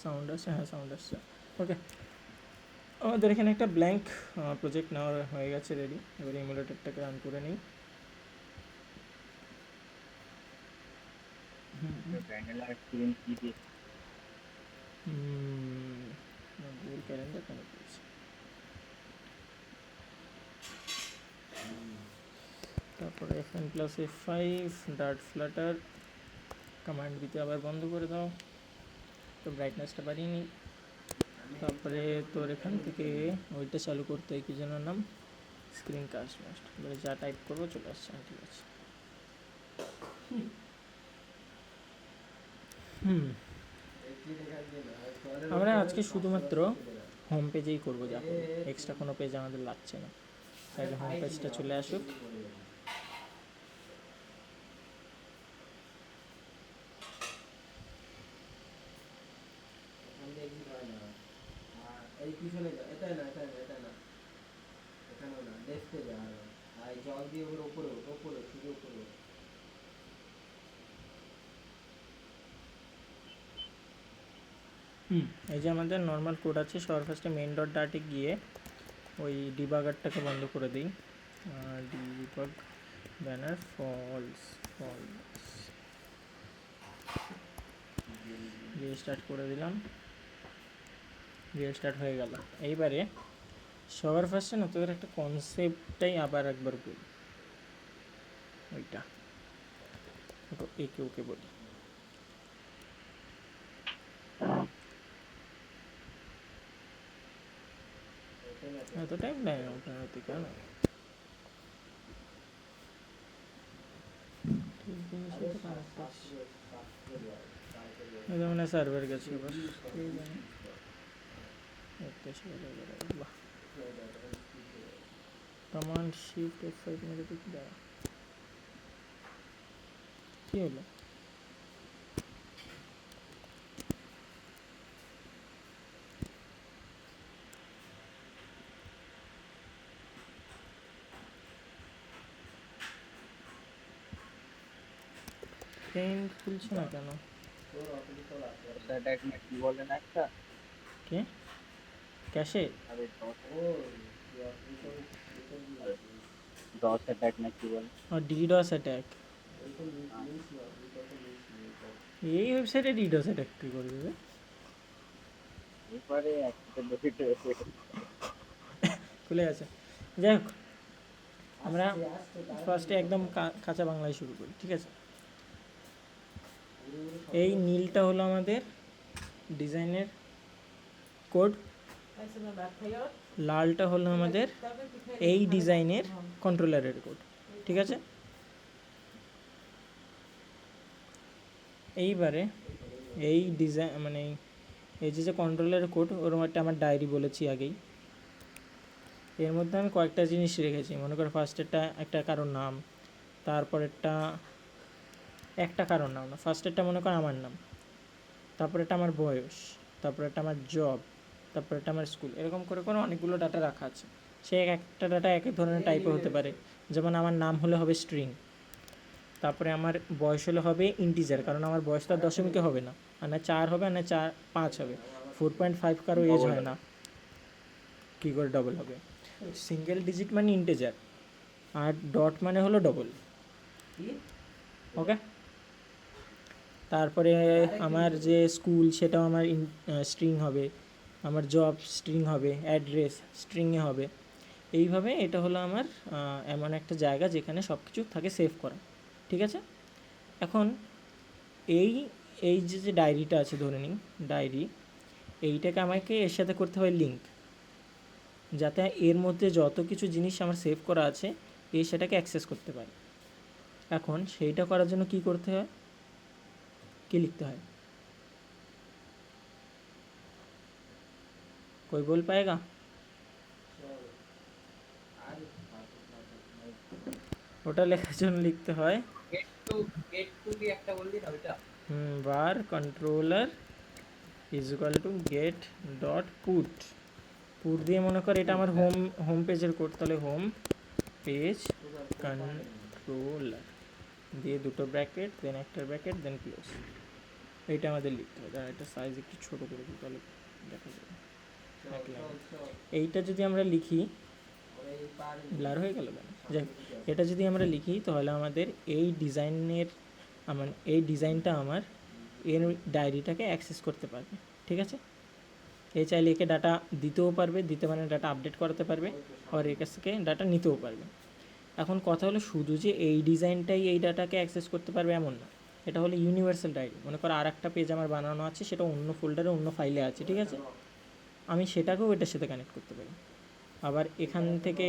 Sound আসছে, হ্যাঁ sound আসছে। ওকে, আমাদের এখানে একটা ব্ল্যাঙ্ক প্রজেক্ট নেওয়া হয়ে গেছে রেডি। এবার ইমুলেটরটাকে রান করে নিই। গুগল ক্যালেন্ডার কেন করছে? তারপরে FN+F5 ডার্ট ফ্লাটার কমান্ড দিতে আবার বন্ধ করে দাও, তো ব্রাইটনেসটা বাড়িয়ে নিই। তারপরে তোর এখান থেকে ওইটা চালু করতে হয়, কি যেন নাম, স্ক্রিন কাস্ট মাস্ট। এবারে যা টাইপ করবো চলে আসছে, ঠিক আছে। আমরা আজকে শুধুমাত্র হোম পেজেই করবো, যা করবো এক্সট্রা কোনো পেজ আমাদের লাগছে না। তাহলে হোম পেজটা চলে আসুক। এই পিছনে যা, এটা না, এটা না, এটা না, এখানেও না, লেফটে যা, আর জল দিয়ে ওর উপরে উপরে শুধু উপরে। এই যে আমাদের নর্মাল কোড আছে, সবার ফার্স্টে মেন ডট ডাটে গিয়ে ওই ডিবাগারটাকে বন্ধ করে দিই। ডিবাগ ব্যানার ফলস দিয়ে স্টার্ট করে দিলাম, দিয়ে স্টার্ট হয়ে গেল। এইবারে সবার ফার্স্টে না তোদের একটা কনসেপ্টটাই আবার একবার বলি, ওইটা একে ওকে বলি। এত টাইম নেয় না ওখানে, কেন মানে সার্ভার গেছে এবার, কমান্ড শিফট F5 মেরে তো কি দেওয়া, কী হলো? পেইন্ট খুলছে না কেন? কি বলে না একটা কে ক্যাশে ডস অ্যাটাক না কি বলে, আর ডিডস অ্যাটাক? এই ওয়েবসাইটে ডিডস অ্যাটাক কী করে দেবে? এবারে একসাথে দুটো খুলে গেছে। যাই হোক, আমরা ফার্স্টে একদম কাঁচা বাংলায় শুরু করি, ঠিক আছে। এই নীলটা হলো আমাদের ডিজাইনের কোড, লালটা হলো আমাদের এই ডিজাইনের কন্ট্রোলারের কোড, ঠিক আছে। এইবারে এই ডিজাইন মানে এই যে কন্ট্রোলারের কোড, ওরকম একটা আমার ডায়েরি বলেছি আগেই। এর মধ্যে আমি কয়েকটা জিনিস রেখেছি, মনে করো ফার্স্টেরটা একটা কারোর নাম, তারপরেরটা একটা কারোর নাম না, ফার্স্টেরটা মনে করো আমার নাম, তারপরেরটা আমার বয়স, তারপরেরটা আমার জব, তারপরেরটা আমার স্কুল, এরকম করে করে অনেকগুলো ডাটা রাখা আছে। সে একটা ডাটা এক এক ধরনের টাইপে হতে পারে, যেমন আমার নাম হলে হবে স্ট্রিং, তারপরে আমার বয়স হলে হবে ইন্টিজার, কারণ আমার বয়স তো আর দশমিকে হবে না, আর না 4 হবে, আর না 5 হবে। 4.5 কারো এজ হয় না, কী করে ডবল হবে? সিঙ্গেল ডিজিট মানে ইন্টিজার, আর ডট মানে হলো ডবল। ওকে, তারপরে আমার যে স্কুল সেটাও আমার স্ট্রিং হবে, আমার জব স্ট্রিং হবে, অ্যাড্রেস স্ট্রিংয়ে হবে। এইভাবে এটা হলো আমার এমন একটা জায়গা যেখানে সব কিছু থাকে সেভ করা, ঠিক আছে। এখন এই এই যে ডায়েরিটা আছে, ধরে নিই ডায়েরি, এইটাকে আমাকে এর সাথে করতে হয় লিঙ্ক, যাতে এর মধ্যে যত কিছু জিনিস আমার সেভ করা আছে এ সেটাকে অ্যাক্সেস করতে পারে। এখন সেইটা করার জন্য কি করতে হয়, কি লিখতে হয়? कोई बोल पाएगा? ওটা লেখার জন্য লিখতে হয় var controller is equal to get dot put. Put দিয়ে মনে কর এটা আমার হোম পেজের কোড, তাহলে হোম পেজ কন্ট্রোলার দিয়ে দুটো ব্র্যাকেট, দেন একটা ব্র্যাকেট, দেন ক্লোজ। এইটা আমাদের লিখতে হবে। দাঁড়া, এটা সাইজ একটু ছোটো করে দিই, তাহলে দেখা যাবে এক লাইন। এইটা যদি আমরা লিখি, ব্লার হয়ে গেল কেন, যাই হোক, এটা যদি আমরা লিখি তাহলে আমাদের এই ডিজাইনের এই ডিজাইনটা আমার এর ডায়েরিটাকে অ্যাক্সেস করতে পারবে, ঠিক আছে। এই চাইলে একে ডাটা দিতেও পারবে, দিতে মানে ডাটা আপডেট করাতে পারবে, আর এর কাছ থেকে ডাটা নিতেও পারবে। এখন কথা হলো শুধু যে এই ডিজাইনটাই এই ডাটাকে অ্যাক্সেস করতে পারবে এমন না, এটা হলো ইউনিভার্সাল ডায়েরি। মনে করো আর একটা পেজ আমার বানানো আছে, সেটা অন্য ফোল্ডারে অন্য ফাইলে আছে, ঠিক আছে, আমি সেটাকেও এটার সাথে কানেক্ট করতে পারি। আবার এখান থেকে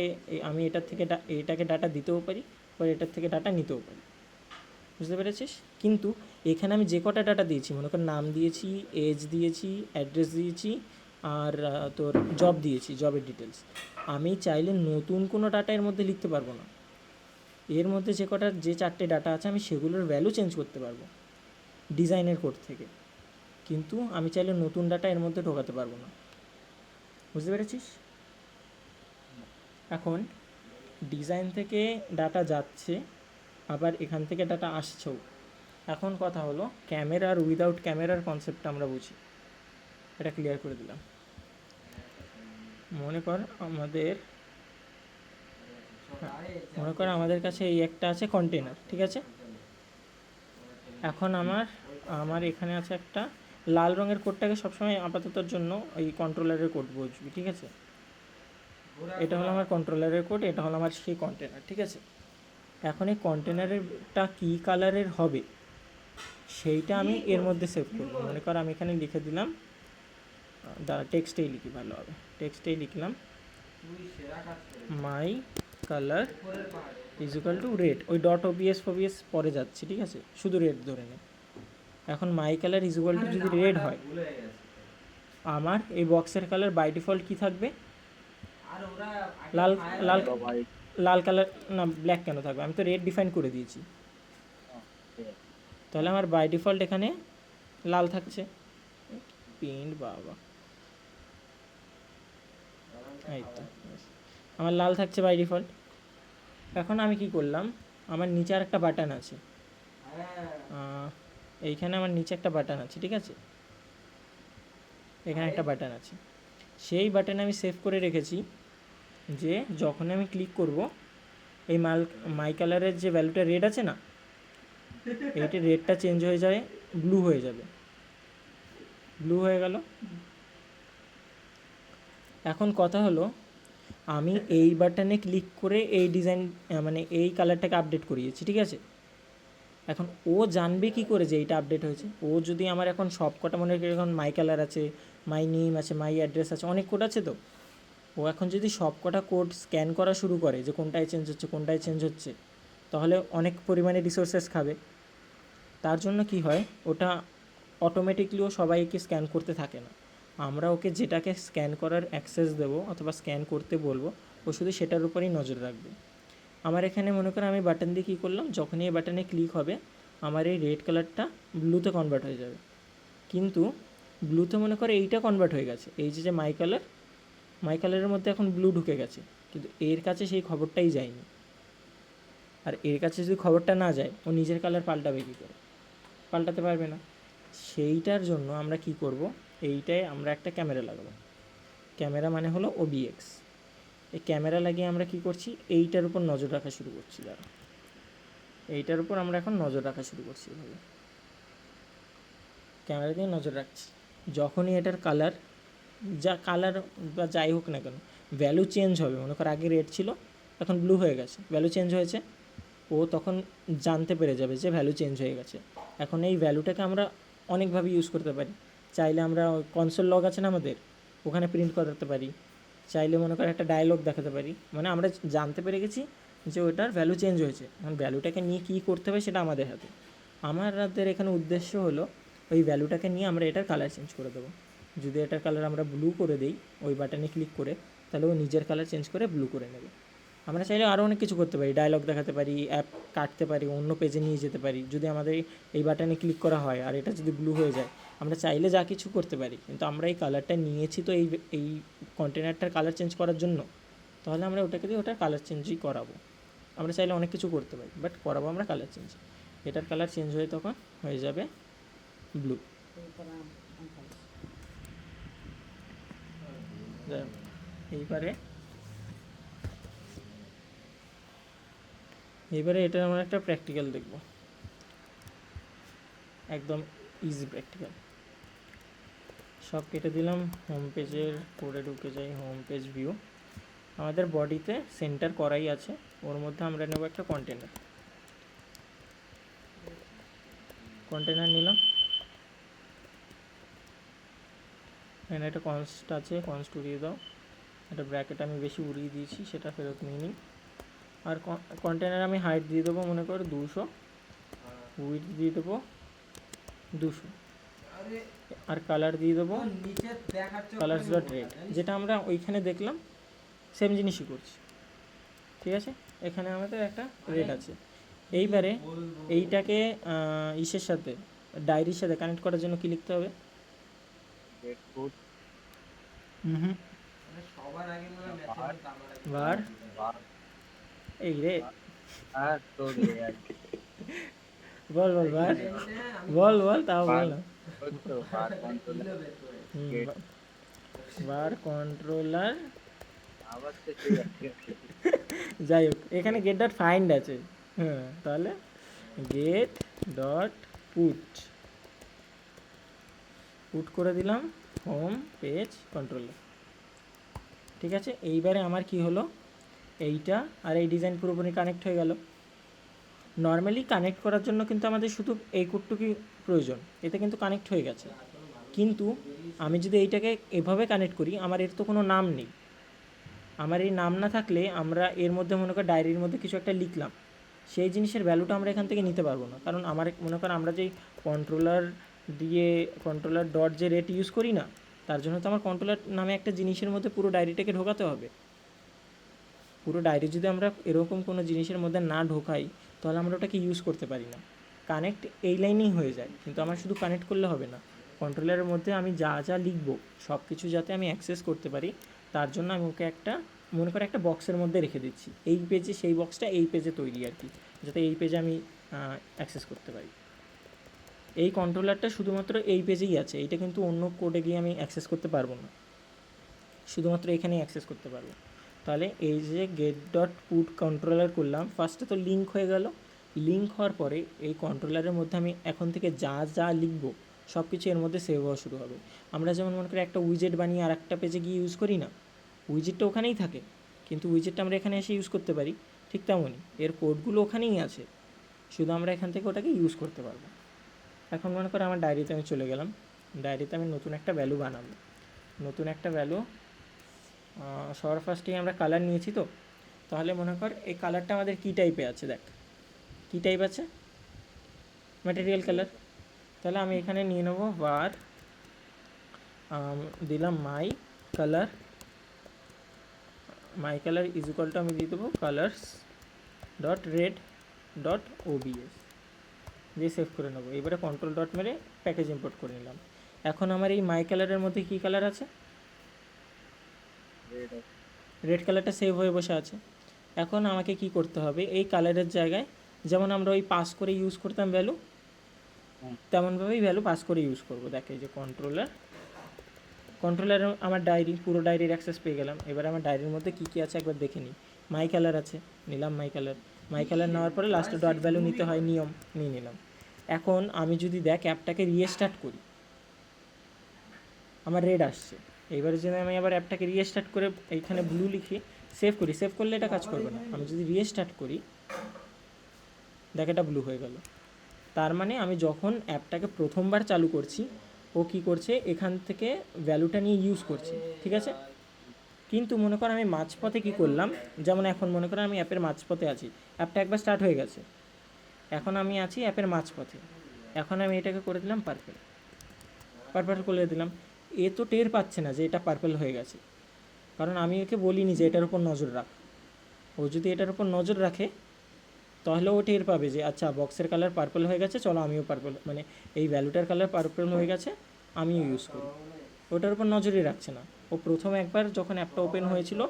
আমি এটার থেকে এটাকে ডাটা দিতেও পারি, আবার এটার থেকে ডাটা নিতেও পারি, বুঝতে পেরেছিস। কিন্তু এখানে আমি যে কটা ডাটা দিয়েছি, মনে কর নাম দিয়েছি, এজ দিয়েছি, অ্যাড্রেস দিয়েছি, আর তোর জব দিয়েছি, জবের ডিটেলস, আমি চাইলে নতুন কোনো ডাটা এর মধ্যে লিখতে পারবো না। এর মধ্যে যে চারটে ডাটা আছে আমি সেগুলোর ভ্যালু চেঞ্জ করতে পারবো ডিজাইনের কোড থেকে, কিন্তু আমি চাইলে নতুন ডাটা এর মধ্যে ঢোকাতে পারবো না, বুঝতে পেরেছিস। এখন ডিজাইন থেকে ডাটা যাচ্ছে, আবার এখান থেকে ডাটা আসছেও। এখন কথা হলো ক্যামেরা আর উইদাউট ক্যামেরার কনসেপ্টটা আমরা বুঝি, এটা ক্লিয়ার করে দিলাম। মনে কর আমাদের কাছে এই একটা আছে কন্টেনার, ঠিক আছে। এখন আমার এখানে আছে একটা লাল রঙের কোডটাকে সবসময় আপাততর জন্য ওই কন্ট্রোলারের কোড বুঝবি, ঠিক আছে। এটা হলো আমার কন্ট্রোলারের কোড, এটা হলো আমার সেই কন্টেনার, ঠিক আছে। এখন এই কন্টেনারেরটা কী কালারের হবে সেইটা আমি এর মধ্যে সেভ করবো। মনে কর আমি এখানে লিখে দিলাম, দাঁড়া টেক্সটেই লিখি, ভালো হবে, টেক্সটেই লিখলাম my colour is equal two red. ওই ডট ওবিএস পরে যাচ্ছে, ঠিক আছে, শুধু রেড ধরে নে। এখন my colour is equal two যদি রেড হয়, আমার এই বক্সের কালার বাই ডিফল্ট কী থাকবে, লাল লাল হোয়াইট। লাল কালার না, ব্ল্যাক কেন থাকবে, আমি তো রেড ডিফাইন করে দিয়েছি, তাহলে আমার বাই ডিফল্ট এখানে লাল থাকছে। প্রিন্ট বাবা, এই তো আমার লাল থাকছে বাই ডিফল্ট। এখন আমি কি করলাম, আমার নিচে আর একটা বাটন আছে, এইখানে আমার নিচে একটা বাটন আছে, ঠিক আছে, এখানে একটা বাটন আছে, সেই বাটনে আমি সেভ করে রেখেছি যে যখন আমি ক্লিক করব এই মাই কালারের যে ভ্যালুটা রেড আছে না, এইটা রেডটা চেঞ্জ হয়ে যায়, ব্লু হয়ে যাবে, ব্লু হয়ে গেল। এখন কথা হলো আমি এই বাটনে ক্লিক করে এই ডিজাইন এই কালারটাকে আপডেট করিয়েছি, ঠিক আছে। এখন ও জানবে কি করে যে এইটা আপডেট হয়েছে, ও যদি আমার এখন সব কটা মনে করি, এখন মাই কালার আছে, মাই নেম আছে, মাই অ্যাড্রেস আছে, অনেক কোড আছে, তো ও এখন যদি সব কটা কোড স্ক্যান করা শুরু করে যে কোনটায় চেঞ্জ হচ্ছে, তাহলে অনেক পরিমাণে রিসোর্সেস খাবে। তার জন্য কি হয়, ওটা অটোমেটিকলিও সবাইকে স্ক্যান করতে থাকে না, আমরা ওকে যেটাকে স্ক্যান করার অ্যাক্সেস দেবো অথবা স্ক্যান করতে বলবো, ও শুধু সেটার উপরেই নজর রাখবে। আমার এখানে মনে করো আমি বাটন দিয়ে কী করলাম, যখনই এই বাটনে ক্লিক হবে আমার এই রেড কালারটা ব্লুতে কনভার্ট হয়ে যাবে, কিন্তু ব্লুতে মনে করো এইটা কনভার্ট হয়ে গেছে, এই যে মাই কালারের মধ্যে এখন ব্লু ঢুকে গেছে, কিন্তু এর কাছে সেই খবরটাই যায়নি। আর এর কাছে যদি খবরটা না যায়, ও নিজের কালার পাল্টাবে কী করে, পাল্টাতে পারবে না। সেইটার জন্য আমরা কি করব, এইটায় আমরা একটা ক্যামেরা লাগাবো। ক্যামেরা মানে হলো ওবিএক্স। এই ক্যামেরা লাগিয়ে আমরা কি করছি, এইটার উপর নজর রাখা শুরু করছি। দাঁড়া, এইটার উপর আমরা এখন নজর রাখা শুরু করছি, এভাবে ক্যামেরা দিয়ে নজর রাখছি। যখনই এটার কালার বা যাই হোক না কেন ভ্যালু চেঞ্জ হবে, মনে কর আগে রেড ছিল এখন ব্লু হয়ে গেছে, ভ্যালু চেঞ্জ হয়েছে, ও তখন জানতে পেরে যাবে যে ভ্যালু চেঞ্জ হয়ে গেছে। এখন এই ভ্যালুটাকে আমরা অনেকভাবে ইউজ করতে পারি। চাইলে আমরা কনসোল লগ আছে না আমাদের, ওখানে প্রিন্ট করাতে পারি, চাইলে মনে কর একটা ডায়লগ দেখাতে পারি, মানে আমরা জানতে পেরে গেছি যে ওটার ভ্যালু চেঞ্জ হয়েছে। এখন ভ্যালুটাকে নিয়ে কী করতে হবে সেটা আমাদের হাতে। আমাদের এখানে উদ্দেশ্য হলো ওই ভ্যালুটাকে নিয়ে আমরা এটার কালার চেঞ্জ করে দেবো। যদি এটার কালার আমরা ব্লু করে দিই ওই বাটনে ক্লিক করে, তাহলে ও নিজের কালার চেঞ্জ করে ব্লু করে নেবে। আমরা চাইলে আরও অনেক কিছু করতে পারি, ডায়লগ দেখাতে পারি, অ্যাপ কাটতে পারি, অন্য পেজে নিয়ে যেতে পারি। যদি আমাদের এই বাটনে ক্লিক করা হয় আর এটা যদি ব্লু হয়ে যায়, আমরা চাইলে যা কিছু করতে পারি, কিন্তু আমরা এই কালারটা নিয়েছি তো এই কন্টেনারটার কালার চেঞ্জ করার জন্য, তাহলে আমরা ওটাকে দিয়ে ওটার কালার চেঞ্জই করাবো। আমরা চাইলে অনেক কিছু করতে পারি, বাট করাবো আমরা কালার চেঞ্জ। এটার কালার চেঞ্জ হয়ে তখন হয়ে যাবে ব্লু। যাই হোক, এইবারে এটা আমরা একটা প্র্যাকটিক্যাল দেখব, একদম ইজি প্র্যাকটিক্যাল। সব কেটে দিলাম, হোম পেজের করে ঢুকে যাই, হোম পেজ ভিউ। আমাদের বডিতে সেন্টার করাই আছে, ওর মধ্যে আমরা নেব একটা কন্টেনার নিলাম। এখানে একটা কনস্ট আছে, কনস্ট উড়িয়ে দাও। একটা ব্র্যাকেট আমি বেশি উড়িয়ে দিয়েছি, সেটা ফেরত নিয়ে নিই। আর কন্টেনার আমি হাইট দিয়ে দেবো মনে করো 200, উইডথ দিয়ে দেবো 200, আর কালার দিয়ে দেবো কালার্স ডট রেড, যেটা আমরা ওইখানে দেখলাম সেম জিনিসই করছি। ঠিক আছে, এখানে আমাদের একটা রেড আছে। এইবারে এইটাকে ইসের সাথে, ডায়েরির সাথে কানেক্ট করার জন্য কি লিখতে হবে? গেট ফুট বার এই রে আর তো বল বার বল তাও বল না। তো বার কন্ট্রোলার বার কন্ট্রোলার, আবার তো সেই একই যাই হোক এখানে গেট ডট ফাইন্ড আছে। হ্যাঁ, তাহলে গেট ডট পুট করে দিলাম হোম পেজ কন্ট্রোলার। ঠিক আছে, এইবারে আমার কি হলো, এইটা আর এই ডিজাইন পুরোপুরি কানেক্ট হয়ে গেল। নর্মালি কানেক্ট করার জন্য কিন্তু আমাদের শুধু এই কোডটুকুই প্রয়োজন, এতে কিন্তু কানেক্ট হয়ে গেছে। কিন্তু আমি যদি এইটাকে এভাবে কানেক্ট করি, আমার এর তো কোনো নাম নেই। আমার এই নাম না থাকলে আমরা এর মধ্যে মনে কর ডায়েরির মধ্যে কিছু একটা লিখলাম, সেই জিনিসের ভ্যালুটা আমরা এখান থেকে নিতে পারবো না। কারণ আমার মনে কর আমরা যেই কন্ট্রোলার ডট যে রেট ইউজ করি না, তার জন্য তো আমার কন্ট্রোলার নামে একটা জিনিসের মধ্যে পুরো ডায়েরিটাকে ঢোকাতে হবে। পুরো ডায়েরি যদি আমরা এরকম কোনো জিনিসের মধ্যে না ঢোকাই, তাহলে আমরা ওটাকে ইউজ করতে পারি না। কানেক্ট এই লাইনেই হয়ে যায়, কিন্তু আমার শুধু কানেক্ট করলে হবে না। কন্ট্রোলারের মধ্যে আমি যা যা লিখব সব কিছু যাতে আমি অ্যাক্সেস করতে পারি, তার জন্য আমি ওকে একটা মনে করে একটা বক্সের মধ্যে রেখে দিচ্ছি। এই পেজে সেই বক্সটা এই পেজে তৈরি আর কি, যাতে এই পেজে আমি অ্যাক্সেস করতে পারি। এই কন্ট্রোলারটা শুধুমাত্র এই পেজেই আছে, এইটা কিন্তু অন্য কোডে গিয়ে আমি অ্যাক্সেস করতে পারবো না, শুধুমাত্র এখানেই অ্যাক্সেস করতে পারবো। তাহলে এই যে গেট ডট পুট কন্ট্রোলার করলাম, ফার্স্টে তো লিঙ্ক হয়ে গেল। লিঙ্ক হওয়ার পরে এই কন্ট্রোলারের মধ্যে আমি এখন থেকে যা যা লিখবো সব কিছু এর মধ্যে সেভ হওয়া শুরু হবে। আমরা যেমন মনে করি একটা উইজেট বানিয়ে আর একটা পেজে গিয়ে ইউজ করি না, উইজেটটা ওখানেই থাকে, কিন্তু উইজেটটা আমরা এখানে এসে ইউজ করতে পারি। ঠিক তেমনই এর কোডগুলো ওখানেই আছে, শুধু আমরা এখান থেকে ওটাকে ইউজ করতে পারবো। এখন মনে করো আমার ডায়েরিতে আমি চলে গেলাম, ডায়েরিতে আমি নতুন একটা ভ্যালু বানাবো। নতুন একটা ভ্যালু, সবার ফার্স্টেই আমরা কালার নিয়েছি, তো তাহলে মনে কর এই কালারটা আমাদের কী টাইপে আছে, দেখ কী টাইপ আছে, ম্যাটেরিয়াল কালার। তাহলে আমি এখানে নিয়ে নেবো var দিলাম my colour is equal two আমি দিয়ে দেবো colours dot red dot OBS দিয়ে সেভ করে নেবো। এবারে কন্ট্রোল ডট মেরে প্যাকেজ ইম্পোর্ট করে নিলাম। এখন আমার এই মাই কালারের মধ্যে কী কালার আছে, রেড কালারটা সেভ হয়ে বসে আছে। এখন আমাকে কি করতে হবে, এই কালারের জায়গায় যেমন আমরা ওই পাস করে ইউজ করতাম ভ্যালু, তেমনভাবেই ভ্যালু পাস করে ইউজ করবো। দেখে এই যে কন্ট্রোলার আমার ডায়েরি, পুরো ডায়েরির অ্যাক্সেস পেয়ে গেলাম। এবার আমার ডায়েরির মধ্যে কী কী আছে একবার দেখে নিই। মাই কালার আছে, নিলাম মাই কালার নেওয়ার পরে লাস্টে ডট ভ্যালু নিতে হয়, নিয়ম নিয়ে নিলাম। এখন আমি যদি দেখ অ্যাপটাকে রিস্টার্ট করি, আমার রেড আসছে। এইবারে যদি আমি আবার অ্যাপটাকে রিস্টার্ট করে এইখানে ব্লু লিখি, সেভ করলে এটা কাজ করবে না। আমি যদি রিস্টার্ট করি, দেখ এটা ব্লু হয়ে গেল। তার মানে আমি যখন অ্যাপটাকে প্রথমবার চালু করছি, ও কী করছে এখান থেকে ভ্যালুটা নিয়ে ইউজ করছে, ঠিক আছে। কিন্তু মনে কর আমি মাঝপথে কী করলাম, যেমন এখন মনে করো আমি অ্যাপের মাঝপথে আছি, অ্যাপটা একবার স্টার্ট হয়ে গেছে, এখন আমি আছি অ্যাপের মাঝপথে। এখন আমি এটাকে করে দিলাম পার্পল করে দিলাম। এ তো টের পাচ্ছে না যে এটা পার্পল হয়ে গেছে, কারণ আমি ওকে বলিনি যে এটার উপর নজর রাখ। ও যদি এটার উপর নজর রাখে, তাহলে ও টের পাবে যে আচ্ছা বক্সের কালার পার্পল হয়ে গেছে, চলো আমিও পার্পল, মানে এই ভ্যালুটার কালার পার্পল হয়ে গেছে, আমিও ইউজ করি। ওটার উপর নজরই রাখছে না। ও প্রথম একবার যখন অ্যাপটা ওপেন হয়েছিল,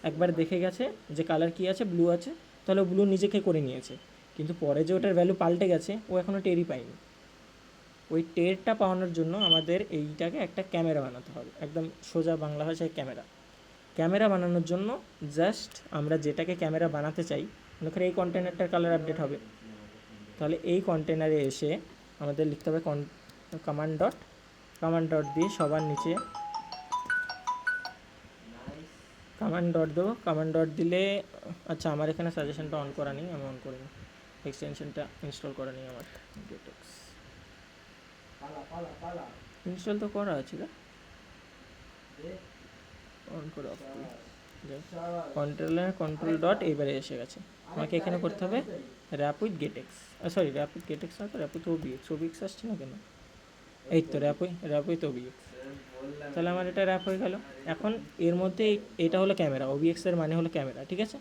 একবার দেখে গেছে যে কালার কী আছে, ব্লু আছে, তাহলে ব্লু নিজেকে করে নিয়েছে। কিন্তু পরে যে ওটার ভ্যালু পাল্টে গেছে, ও এখনও টেরই পায়নি। ওই টেরটা পাওয়ানোর জন্য আমাদের এইটাকে একটা ক্যামেরা বানাতে হবে, একদম সোজা বাংলা ভাষায় ক্যামেরা। ক্যামেরা বানানোর জন্য জাস্ট আমরা যেটাকে ক্যামেরা বানাতে চাই, মনে করি এই কন্টেনারটার কালার আপডেট হবে, তাহলে এই কন্টেনারে এসে আমাদের লিখতে হবে কমান্ড ডট দিয়ে সবার নিচে কমান্ড ডট দেবো। কমান্ড ডট দিলে, আচ্ছা আমার এখানে সাজেশনটা অন করা নেই, আমি অন করিনি, এক্সটেনশনটা ইনস্টল করা নেই আমার। গেটেক্স ইনস্টল তো করা আছে রে, অন করে অফ করি। কন্ট্রোল ডট এইবারে এসে গেছে। আমাকে এখানে করতে হবে wrap with GetX, sorry wrap with GetX না তো, র্যাপ উইথ ওবিএক্স আসছে না কেন, এই তো র্যাপ উইথ ওবিএক্স। তাহলে আমার এটা র্যাপ হয়ে গেল। এখন এর মধ্যে এটা হলো ক্যামেরা, ওবিএক্সের মানে হলো ক্যামেরা, ঠিক আছে।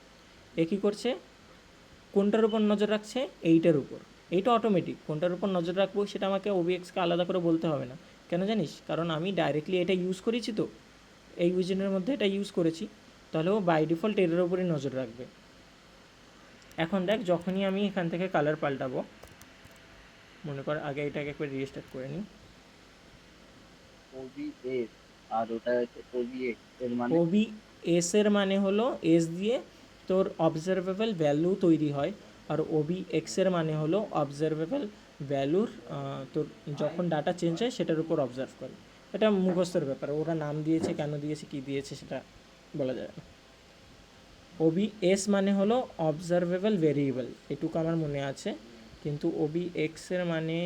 এ কী করছে, কোনটার উপর নজর রাখছে, এইটার উপর। এইটা অটোমেটিক, কোনটার উপর নজর রাখবো সেটা আমাকে ওবিএক্সকে আলাদা করে বলতে হবে না। কেন জানিস, কারণ আমি ডাইরেক্টলি এটা ইউজ করেছি, তো এই উইজেনের মধ্যে এটা ইউজ করেছি, তাহলে ও বাই ডিফল্ট এর উপরই নজর রাখবে। এখন দেখ, যখনই আমি এখান থেকে কালার পাল্টাবো, মনে কর আগে এটাকে একবার রিস্টার্ট করে নিই। ওবিএস আর ওটা হচ্ছে ওবিএক্স এর মানে ওবিএস এর মানে হলো এস দিয়ে তোর অবজারভেবল ভ্যালু তৈরি হয়, আর ওবিএক্স এর মানে হলো অবজারভেবল ভ্যালুর তোর যখন ডাটা চেঞ্জ হয় সেটার উপর অবজার্ভ করে। এটা মুখস্থের ব্যাপার, ওরা নাম দিয়েছে, কেন দিয়েছে, কী দিয়েছে সেটা বলা যায় না। ওবিএস মানে হলো অবজারভেবল ভেরিয়েবল, এটুকু আমার মনে আছে, কিন্তু ওবিএক্স এর মানে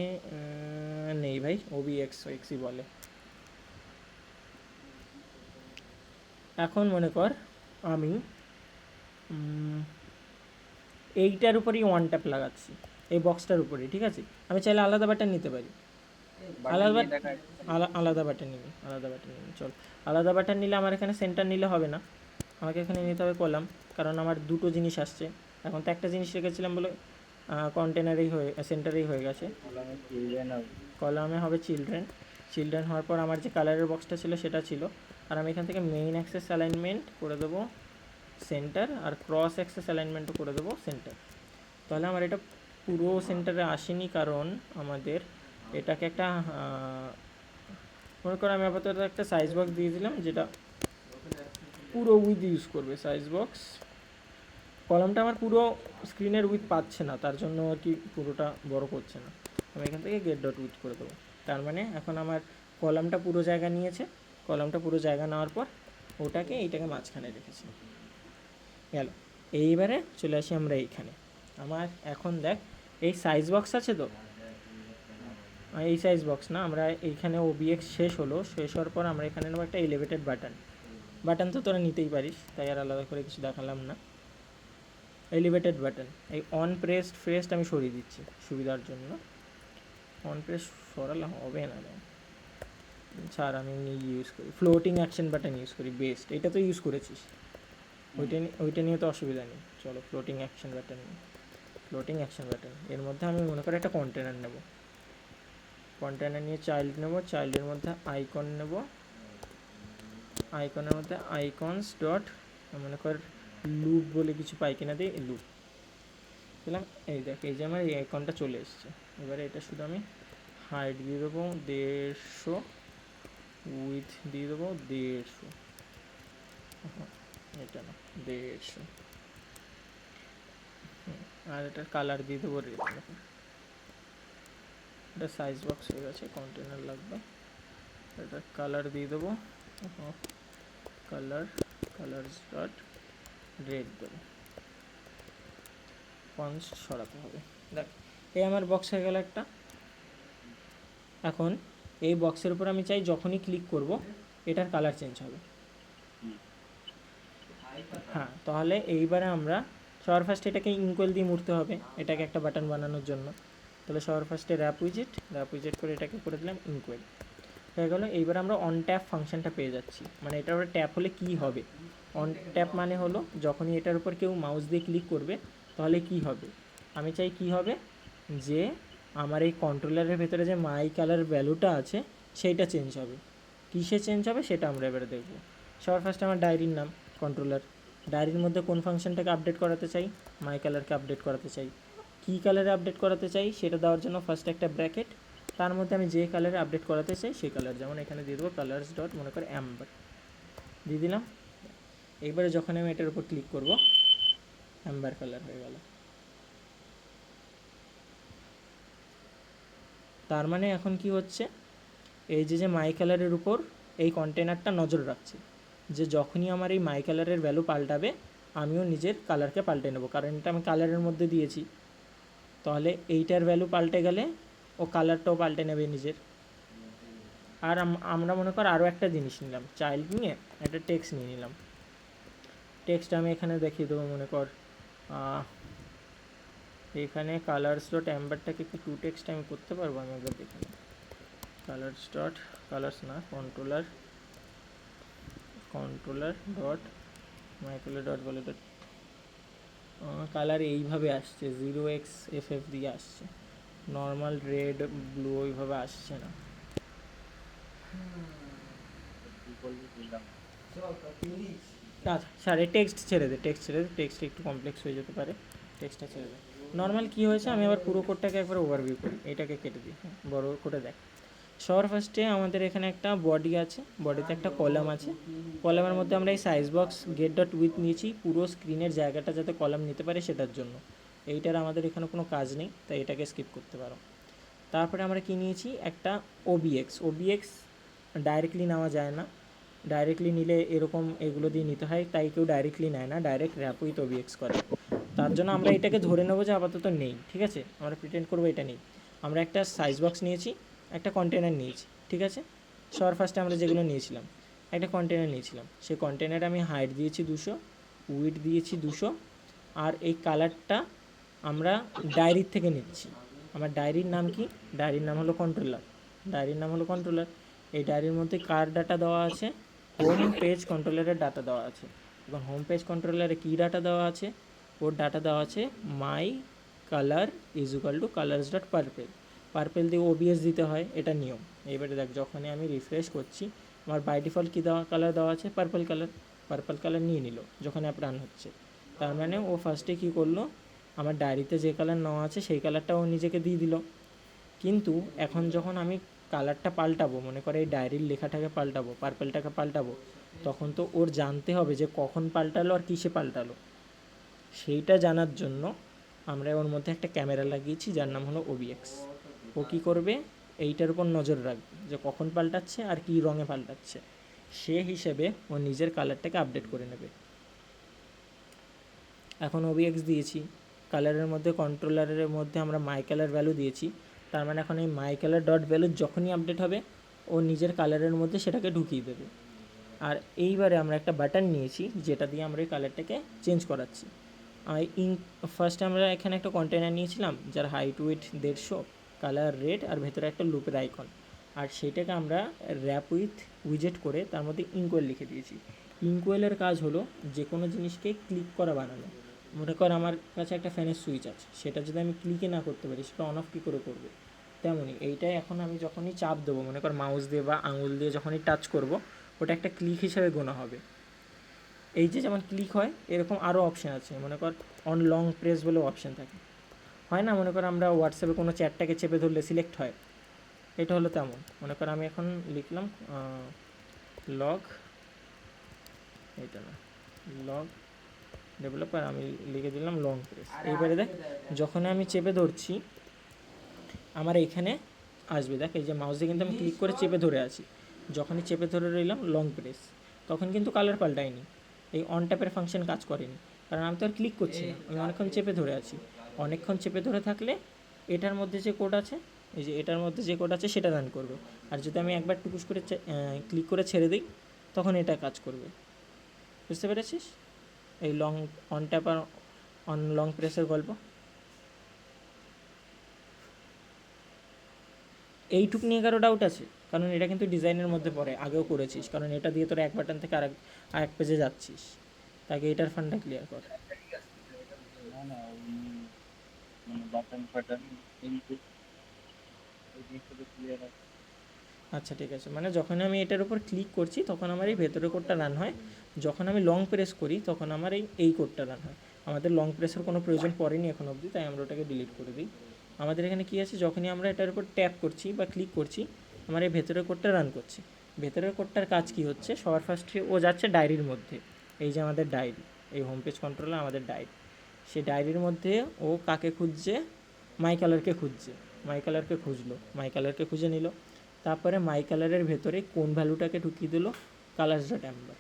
নেই ভাই, ওবিএক্সই বলে। এখন মনে কর আমি এইটার উপরেই ওয়ান ট্যাপ লাগাচ্ছি, এই বক্সটার উপরেই, ঠিক আছে। আমি চাইলে আলাদা বাটন নিতে পারি, আলাদা বাটন নিবি চল। আলাদা বাটন নিলে আমার এখানে সেন্টার নিলে হবে না, আমাকে এখানে নিতে হবে কলাম, কারণ আমার দুটো জিনিস আসছে। এখন তো একটা জিনিস রেখেছিলাম বলে সেন্টারেই হয়ে গেছে। কলামে হবে চিলড্রেন হওয়ার পর আমার যে কালারের বক্সটা ছিল সেটা ছিল, আর আমি এখান থেকে মেইন অ্যাক্সেস অ্যালাইনমেন্ট করে দেবো সেন্টার, আর ক্রস অ্যাক্সেস অ্যালাইনমেন্টও করে দেবো সেন্টার। তাহলে আমার এটা পুরো সেন্টারে আসেনি, কারণ আমাদের এটাকে একটা মনে করো আমি আপাতত একটা সাইজ বক্স দিয়ে দিলাম, যেটা পুরো উইথ ইউজ করবে সাইজ বক্স। কলামটা আমার পুরো স্ক্রিনের উইথ পাচ্ছে না, তার জন্য আর কি পুরোটা বড় করছে না। আমি এখান থেকে গেট ডট উইথ করে দেবো, তার মানে এখন আমার কলামটা পুরো জায়গা নিয়েছে। কলামটা পুরো জায়গা নেওয়ার পর এইটাকে মাঝখানে রেখেছি, গেল। এইবারে চলে আসি আমরা এইখানে। আমার এখন দেখ এই সাইজ বক্স আছে, তো এই সাইজ বক্স না, আমরা এইখানে ওবিএক্স শেষ হওয়ার পর আমরা এখানে নেবো একটা এলিভেটেড বাটন তো তোরা নিতেই পারিস, তাই আর আলাদা করে কিছু দেখালাম না। এলিভেটেড বাটন, এই অন প্রেসড আমি সরিয়ে দিচ্ছি সুবিধার জন্য। অন প্রেস সরালে হবে না, ছাড়, আমি ইউজ করি ফ্লোটিং অ্যাকশন বাটন ইউজ করি, বেস্ট। এটা তো ইউজ করেছিস, ওইটা নিয়ে তো অসুবিধা নেই। চলো ফ্লোটিং অ্যাকশন বাটন এর মধ্যে আমি মনে করি একটা কন্টেনার নেব, কন্টেনার নিয়ে চাইল্ড নেব, চাইল্ডের মধ্যে আইকন নেব, আইকনের মধ্যে আইকনস ডট মনে কর লুপ বলে কিছু পাই কিনা দিই, লুপ দিলাম। এই দেখ, এই যে আমার এই আইকনটা চলে এসছে। এবারে এটা শুধু আমি হাইট দিয়ে দেবো 150, উইথ দিয়ে দেবো 150, এটা না 150, আর এটার কালার দিয়ে দেবো রেড। এটা সাইজ বক্স হয়ে গেছে, কন্টেনার লাগবে। এটা কালার দিয়ে দেবো, কালারস ডট রেড দেবো, ফন্ট সরাতে হবে। দেখ, এই আমার বক্স হয়ে গেল একটা। এখন এই বক্সের উপর আমি চাই যখনই ক্লিক করব এটার কালার চেঞ্জ হবে। হ্যাঁ, তাহলে এইবারে আমরা সবার ফার্স্ট এটাকে ইনকোয়েল দিয়ে মুড়তে হবে, এটাকে একটা বাটন বানানোর জন্য। তাহলে সবার ফার্স্টে র্যাপ উইজেট করে এটাকে করে দিলাম ইনকোয়েল, হয়ে গেলো। এইবার আমরা অন ট্যাপ ফাংশনটা পেয়ে যাচ্ছি, মানে এটার উপরে ট্যাপ হলে কী হবে। অন ট্যাপ মানে হলো যখনই এটার উপর কেউ মাউস দিয়ে ক্লিক করবে তাহলে কি হবে, আমি চাই কি হবে, যে আমার এই কন্ট্রোলারের ভেতরে যে মাই কালার ভ্যালুটা আছে সেইটা চেঞ্জ হবে। কিসে চেঞ্জ হবে সেটা আমরা এবারে দেখব। সবার ফার্স্টে আমার ডায়েরির নাম কন্ট্রোলার, ডায়েরির মধ্যে কোন ফাংশনটাকে আপডেট করাতে চাই, মাই কালারকে আপডেট করাতে চাই। কী কালারে আপডেট করাতে চাই সেটা দেওয়ার জন্য ফার্স্টে একটা ব্র্যাকেট, তার মধ্যে আমি যে কালারে আপডেট করাতে চাই সেই কালার, যেমন এখানে দিয়ে দেবো কালার্স ডট মনে করে অ্যাম্বার দিয়ে দিলাম। এইবারে যখন আমি এটার উপর ক্লিক করব অ্যাম্বার কালার হয়ে গেল। তার মানে এখন কি হচ্ছে, এই যে মাই কালারের উপর এই কন্টেনারটা নজর রাখছে যে যখনই আমার এই মাই কালারের ভ্যালু পাল্টাবে আমিও নিজের কালারকে পাল্টে নেব, কারণ এটা আমি কালারের মধ্যে দিয়েছি। তাহলে এইটার ভ্যালু পাল্টে গেলে ও কালারটাও পাল্টে নেবে নিজের। আর আমরা মনে কর আরও একটা জিনিস নিলাম, চাইল্ড নিয়ে একটা টেক্সট নিয়ে নিলাম। টেক্সট আমি এখানে দেখিয়ে দেবো, মনে কর এখানে কালার্স ডট অ্যাম্বারটাকে কি টু টেক্সট আমি করতে পারবো, আমি একবার দেখে নিই। কালার্স ডট কালার্স না controller dot my colour dot বলে ডট কালার এইভাবে আসছে 0xFF দিয়ে আসছে, নর্মাল রেড ব্লু ওইভাবে আসছে না। আচ্ছা স্যার টেক্সট ছেড়ে দে, টেক্সট একটু কমপ্লেক্স হয়ে যেতে পারে, টেক্সটটা ছেড়ে দে। নর্মাল কী হয়েছে আমি আবার পুরো কোডটাকে একবার ওভারভিউ করি, এটাকে কেটে দিই, বড় করে দেখ। সবার ফার্স্টে আমাদের এখানে একটা বডি আছে, বডিতে একটা কলাম আছে, কলামের মধ্যে আমরা এই size box get dot with নিয়েছি পুরো স্ক্রিনের জায়গাটা যাতে কলাম নিতে পারে সেটার জন্য। এইটার আমাদের এখানে কোনো কাজ নেই, তাই এটাকে স্কিপ করতে পারো। তারপরে আমরা কি নিয়েছি একটা ওবিএক্স ডাইরেক্টলি নেওয়া যায় না, ডাইরেক্টলি নিলে এরকম এগুলো দিয়ে নিতে হয়, তাই কেউ ডাইরেক্টলি নেয় না, ডাইরেক্ট র্যাপ উইথ ওবিএক্স করে। তার জন্য আমরা এটাকে ধরে নেবো যে আপাতত নেই, ঠিক আছে, আমরা প্রিটেন্ড করবো এটা নেই। আমরা একটা সাইজ বক্স নিয়েছি, একটা কন্টেনার নিয়েছি, ঠিক আছে। সবার ফার্স্টে আমরা যেগুলো নিয়েছিলাম একটা কন্টেনার নিয়েছিলাম, সেই কন্টেনারে আমি হাইট দিয়েছি 200, উইডথ দিয়েছি 200, আর এই কালারটা আমরা ডায়েরির থেকে নিচ্ছি। আমার ডায়েরির নাম কি, ডায়েরির নাম হলো কন্ট্রোলার। এই ডায়েরির মধ্যে কার ডাটা দেওয়া আছে, হোম পেজ কন্ট্রোলারের ডাটা দেওয়া আছে। এবং হোম পেজ কন্ট্রোলারে কী ডাটা দেওয়া আছে, ওর ডাটা দেওয়া আছে my colour is equal two colours dot purple দিয়ে ওবিএস দিতে হয়, এটা নিয়ম। এবারে দেখ যখনই আমি রিফ্রেশ করছি আমার বাই ডিফল্ট কী দেওয়া কালার দেওয়া আছে, পার্পল কালার নিয়ে নিল যখন অ্যাপ রান হচ্ছে। তার মানে ও ফার্স্টে কী করলো, আমার ডায়েরিতে যে কালার নেওয়া আছে সেই কালারটা ও নিজেকে দিয়ে দিল। কিন্তু এখন যখন আমি কালারটা পাল্টাবো, মনে করে এই ডায়েরির লেখাটাকে পাল্টাবো, পার্পেলটাকে পাল্টাবো, তখন তো ওর জানতে হবে যে কখন পাল্টালো আর কিসে পাল্টালো। সেইটা জানার জন্য আমরা ওর মধ্যে একটা ক্যামেরা লাগিয়েছি যার নাম হলো ওবিএক্স। ও কী করবে, এইটার উপর নজর রাখবে যে কখন পাল্টাচ্ছে আর কী রঙে পাল্টাচ্ছে, সে হিসেবে ও নিজের কালারটাকে আপডেট করে নেবে। এখন ওবিএক্স দিয়েছি, কালারের মধ্যে কন্ট্রোলারের মধ্যে আমরা মাই কালার ভ্যালু দিয়েছি, তার মানে এখন এই মাই কালার ডট ভ্যালু যখনই আপডেট হবে ও নিজের কালারের মধ্যে সেটাকে ঢুকিয়ে দেবে। আর এইবারে আমরা একটা বাটন নিয়েছি যেটা দিয়ে আমরা এই কালারটাকে চেঞ্জ করাচ্ছি। ফার্স্টে আমরা এখানে একটা কন্টেনার নিয়েছিলাম যার হাইট উইথ 150, কালার রেড, আর ভেতরে একটা লুপের আইকন, আর সেটাকে আমরা র্যাপ উইথ উইজেট করে তার মধ্যে ইনকোয়েল লিখে দিয়েছি। ইনকোয়েলের কাজ হলো যে কোনো জিনিসকে ক্লিক করা বানানো। মনে কর আমার কাছে একটা ফ্যানের সুইচ আছে, সেটা যদি আমি ক্লিকে না করতে পারি সেটা অন অফ কী করে করবে, তেমনই এইটাই এখন আমি যখনই চাপ দেবো, মনে কর মাউস দিয়ে বা আঙুল দিয়ে যখনই টাচ করব ওটা একটা ক্লিক হিসাবে গোনা হবে। এই যে যেমন ক্লিক হয় এরকম আরও অপশান আছে, মনে কর অন লং প্রেস বলেও অপশান থাকে, হয় না, মনে কর আমরা হোয়াটসঅ্যাপে কোনো চ্যাটটাকে চেপে ধরলে সিলেক্ট হয়, এটা হলো তেমন। মনে কর আমি এখন লিখলাম লগ, এটা না লগ ডেভেলপার, আমি লিখে দিলাম লং প্রেস। এইবারে দেখ যখন আমি চেপে ধরছি আমার এইখানে আসবে, দেখ এই যে মাউস দিয়ে কিন্তু আমি ক্লিক করে চেপে ধরে আছি, যখনই চেপে ধরে রইলাম লং প্রেস তখন কিন্তু কালার পাল্টায়নি, এই অন ট্যাপের ফাংশন কাজ করেনি, কারণ আমি তো আর ক্লিক করছি না, আমি অনেকক্ষণ চেপে ধরে আছি। অনেকক্ষণ চেপে ধরে থাকলে এটার মধ্যে যে কোড আছে, এই যে এটার মধ্যে যে কোড আছে সেটা রান করবে, আর যদি আমি একবার টুকুস করে ক্লিক করে ছেড়ে দিই তখন এটা কাজ করবে। বুঝতে পেরেছিস এই অন ট্যাপ আর অন লং প্রেসের গল্প? এইটুক নিয়ে কারো ডাউট আছে? কারণ এটা কিন্তু ডিজাইনের মধ্যে পড়ে, আগেও করেছিস, কারণ এটা দিয়ে তোরা এক বাটন থেকে আরেক পেজে যাচ্ছিস, তাকে এটার ফান্ডটা ক্লিয়ার কর। না না মানে বাটন ফাটন কিন্তু ওই জিনিসটা ক্লিয়ার আছে। আচ্ছা ঠিক আছে, মানে যখন আমি এটার উপর ক্লিক করছি তখন আমার এই ভেতরের কোডটা রান হয়, যখন আমি লং প্রেস করি তখন আমার এই কোডটা রান হয়। আমাদের লং প্রেসের কোনো প্রয়োজন পড়েনি এখন অবধি, তাই আমরা ওটাকে ডিলিট করে দিই। আমাদের এখানে কী আছে, যখনই আমরা এটার উপর ট্যাপ করছি বা ক্লিক করছি আমার এই ভেতরের কোডটা রান করছে। ভেতরের কোডটার কাজ কী হচ্ছে, সবার ফার্স্টে ও যাচ্ছে ডায়েরির মধ্যে, এই যে আমাদের ডায়েরি, এই হোম পেজ কন্ট্রোলে আমাদের ডায়েরি, সেই ডায়েরির মধ্যে ও কাকে খুঁজছে, মাই কালারকে খুঁজছে, মাই কালারকে খুঁজলো, মাই কালারকে খুঁজে নিল, তারপরে মাই কালারের ভেতরে কোন ভ্যালুটাকে ঢুকিয়ে দিল, কালার্স ডট অ্যাম্বার।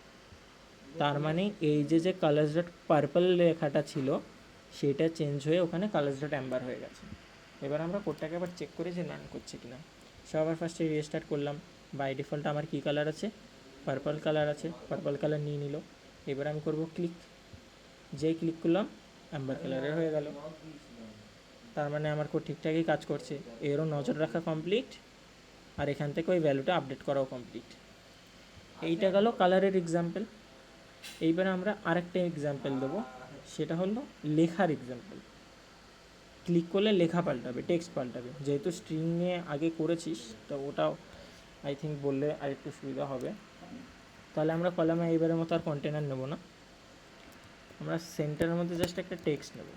তার মানে এই যে কালার্স ডট পার্পল লেখাটা ছিল সেটা চেঞ্জ হয়ে ওখানে কালার্স ডট অ্যাম্বার হয়ে গেছে। এবার আমরা কোডটাকে আবার চেক করে যে রান করছে কিনা। সবার ফার্স্টে রিস্টার্ট করলাম, বাই ডিফল্ট আমার কী কালার আছে, পার্পল কালার আছে, পার্পল কালার নিয়ে নিল। এবার আমি করব ক্লিক, যেই ক্লিক করলাম অ্যাম্বার কালারের হয়ে গেল। তার মানে আমার কোড ঠিকঠাকই কাজ করছে, এরও নজর রাখা কমপ্লিট, আর এখান থেকে ওই ভ্যালুটা আপডেট করাও কমপ্লিট। এইটা গেল কালারের এক্সাম্পল। এইবারে আমরা আরেকটা এক্সাম্পল দেবো, সেটা হলো লেখার এক্সাম্পল। ক্লিক করলে লেখা পাল্টাবে, টেক্সট পাল্টাবে। যেহেতু স্ট্রিংয়ে আগে করেছিস তো ওটাও আই থিঙ্ক বললে আরেকটু সুবিধা হবে। তাহলে আমরা কলামে এইবারের মতো আর কন্টেনার নেব না, আমরা সেন্টারের মধ্যে জাস্ট একটা টেক্সট নেব।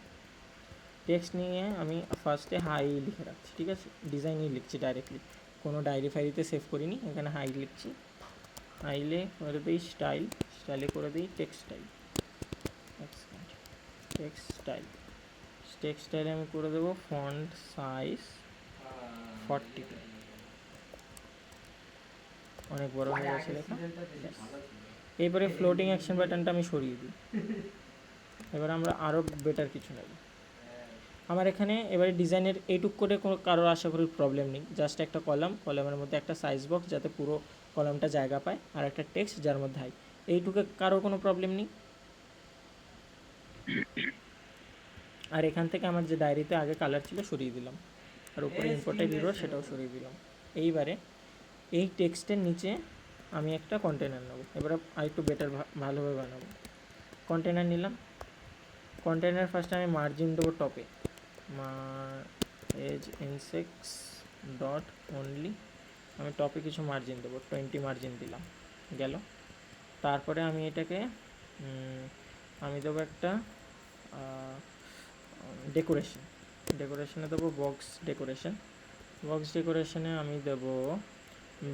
টেক্সট নিয়ে আমি ফার্স্টে হাই লিখে রাখছি, ঠিক আছে, ডিজাইনই লিখছি ডাইরেক্টলি, কোনো ডায়েরি ফাইরিতে সেভ করিনি, এখানে হাই লিখছি। হাইলে করে দিই স্টাইল, স্টাইলে করে দিই টেক্সটাইল, টেক্সটাইল, টেক্সটাইলে আমি করে দেবো ফন্ট সাইজ 40, অনেক বড় হয়ে গেছে লেখা। এরপরে ফ্লোটিং অ্যাকশন বাটনটা আমি সরিয়ে দিই। এবার আমরা আরও বেটার কিছু নেব। আমার এখানে এবারে ডিজাইনের এইটুক করে কোনো কারোর আশা করি প্রবলেম নেই, জাস্ট একটা কলাম, কলামের মধ্যে একটা সাইজ বক্স যাতে পুরো কলামটা জায়গা পায়, আর একটা টেক্সট যার মধ্যে হাই, এইটুকে কারোর কোনো প্রবলেম নেই। আর এখান থেকে আমার যে ডায়েরিতে আগে কালার ছিল সরিয়ে দিলাম, আর উপরে ইম্পোর্টেড ইরোর সেটাও সরিয়ে দিলাম। এইবারে এই টেক্সটের নিচে আমি একটা কন্টেনার নেব, এবারে আরেকটু বেটার ভালোভাবে বানাবো। কন্টেনার নিলাম, কন্টেনার ফার্স্টে আমি মার্জিন দেবো টপে, এজ ইনসেক্টস ডট অনলি, আমি টপে কিছু মার্জিন দেবো, 20 মার্জিন দিলাম, গেল। তারপরে আমি এটাকে আমি দেবো একটা ডেকোরেশন, ডেকোরেশনে দেবো বক্স ডেকোরেশন, বক্স ডেকোরেশনে আমি দেবো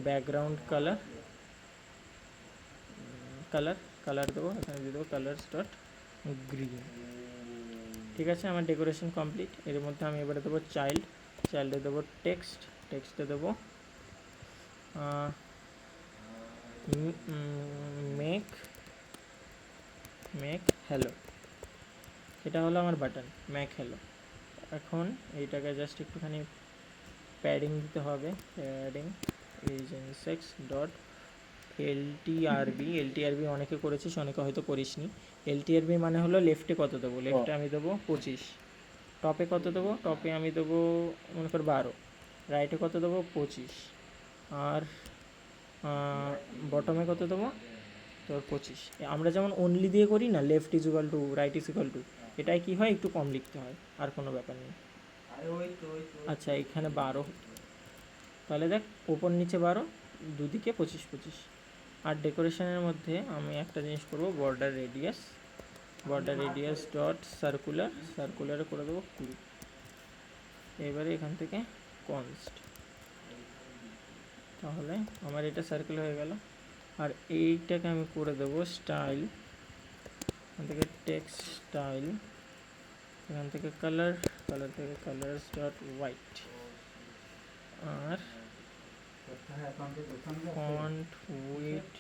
ব্যাকগ্রাউন্ড কালার, কালার দেবো, এখানে দিয়ে দেবো কালার্স ডট গ্রিন। ঠিক আছে, আমার ডেকোরেশন কমপ্লিট। এর মধ্যে আমি এবারে দেবো চাইল্ড, চাইল্ডে দেবো টেক্সট, টেক্সটে দেবো মেক হ্যালো, এটা হলো আমার বাটন মেক হ্যালো। এখন এইটাকে জাস্ট একটুখানি প্যাডিং দিতে হবে, প্যাডিং ইজ ইনসেক্টস ডট এলটিআরবি অনেকে করেছিস, অনেকে হয়তো করিসনি। এলটিআরবি মানে হলো লেফটে কত দেবো, লেফটে আমি দেবো 25, টপে কত দেবো, টপে আমি দেবো মনে কর 12, রাইটে কত দেবো 25, আর বটমে কত দেবো তোর 25। আমরা যেমন অনলি দিয়ে করি না, left is equal two right is equal two, এটাই কী হয় একটু কম লিখতে হয়, আর কোনো ব্যাপার নেই। আচ্ছা এখানে 12, তাহলে দেখ ওপর নিচে 12, দুদিকে 25। আর ডেকোরেশনের মধ্যে আমি একটা জিনিস করবো, বর্ডার রেডিয়াস ডট সার্কুলার, সার্কুলারে করে দেবো 20। এবারে এখান থেকে কনস্ট, তাহলে আমার এটা সার্কেল হয়ে গেল। আর এইটাকে আমি করে দেবো স্টাইল, এখান থেকে টেক্সট স্টাইল, এখান থেকে কালার থেকে কালার্স ডট হোয়াইট, আর ফন্ট উইথ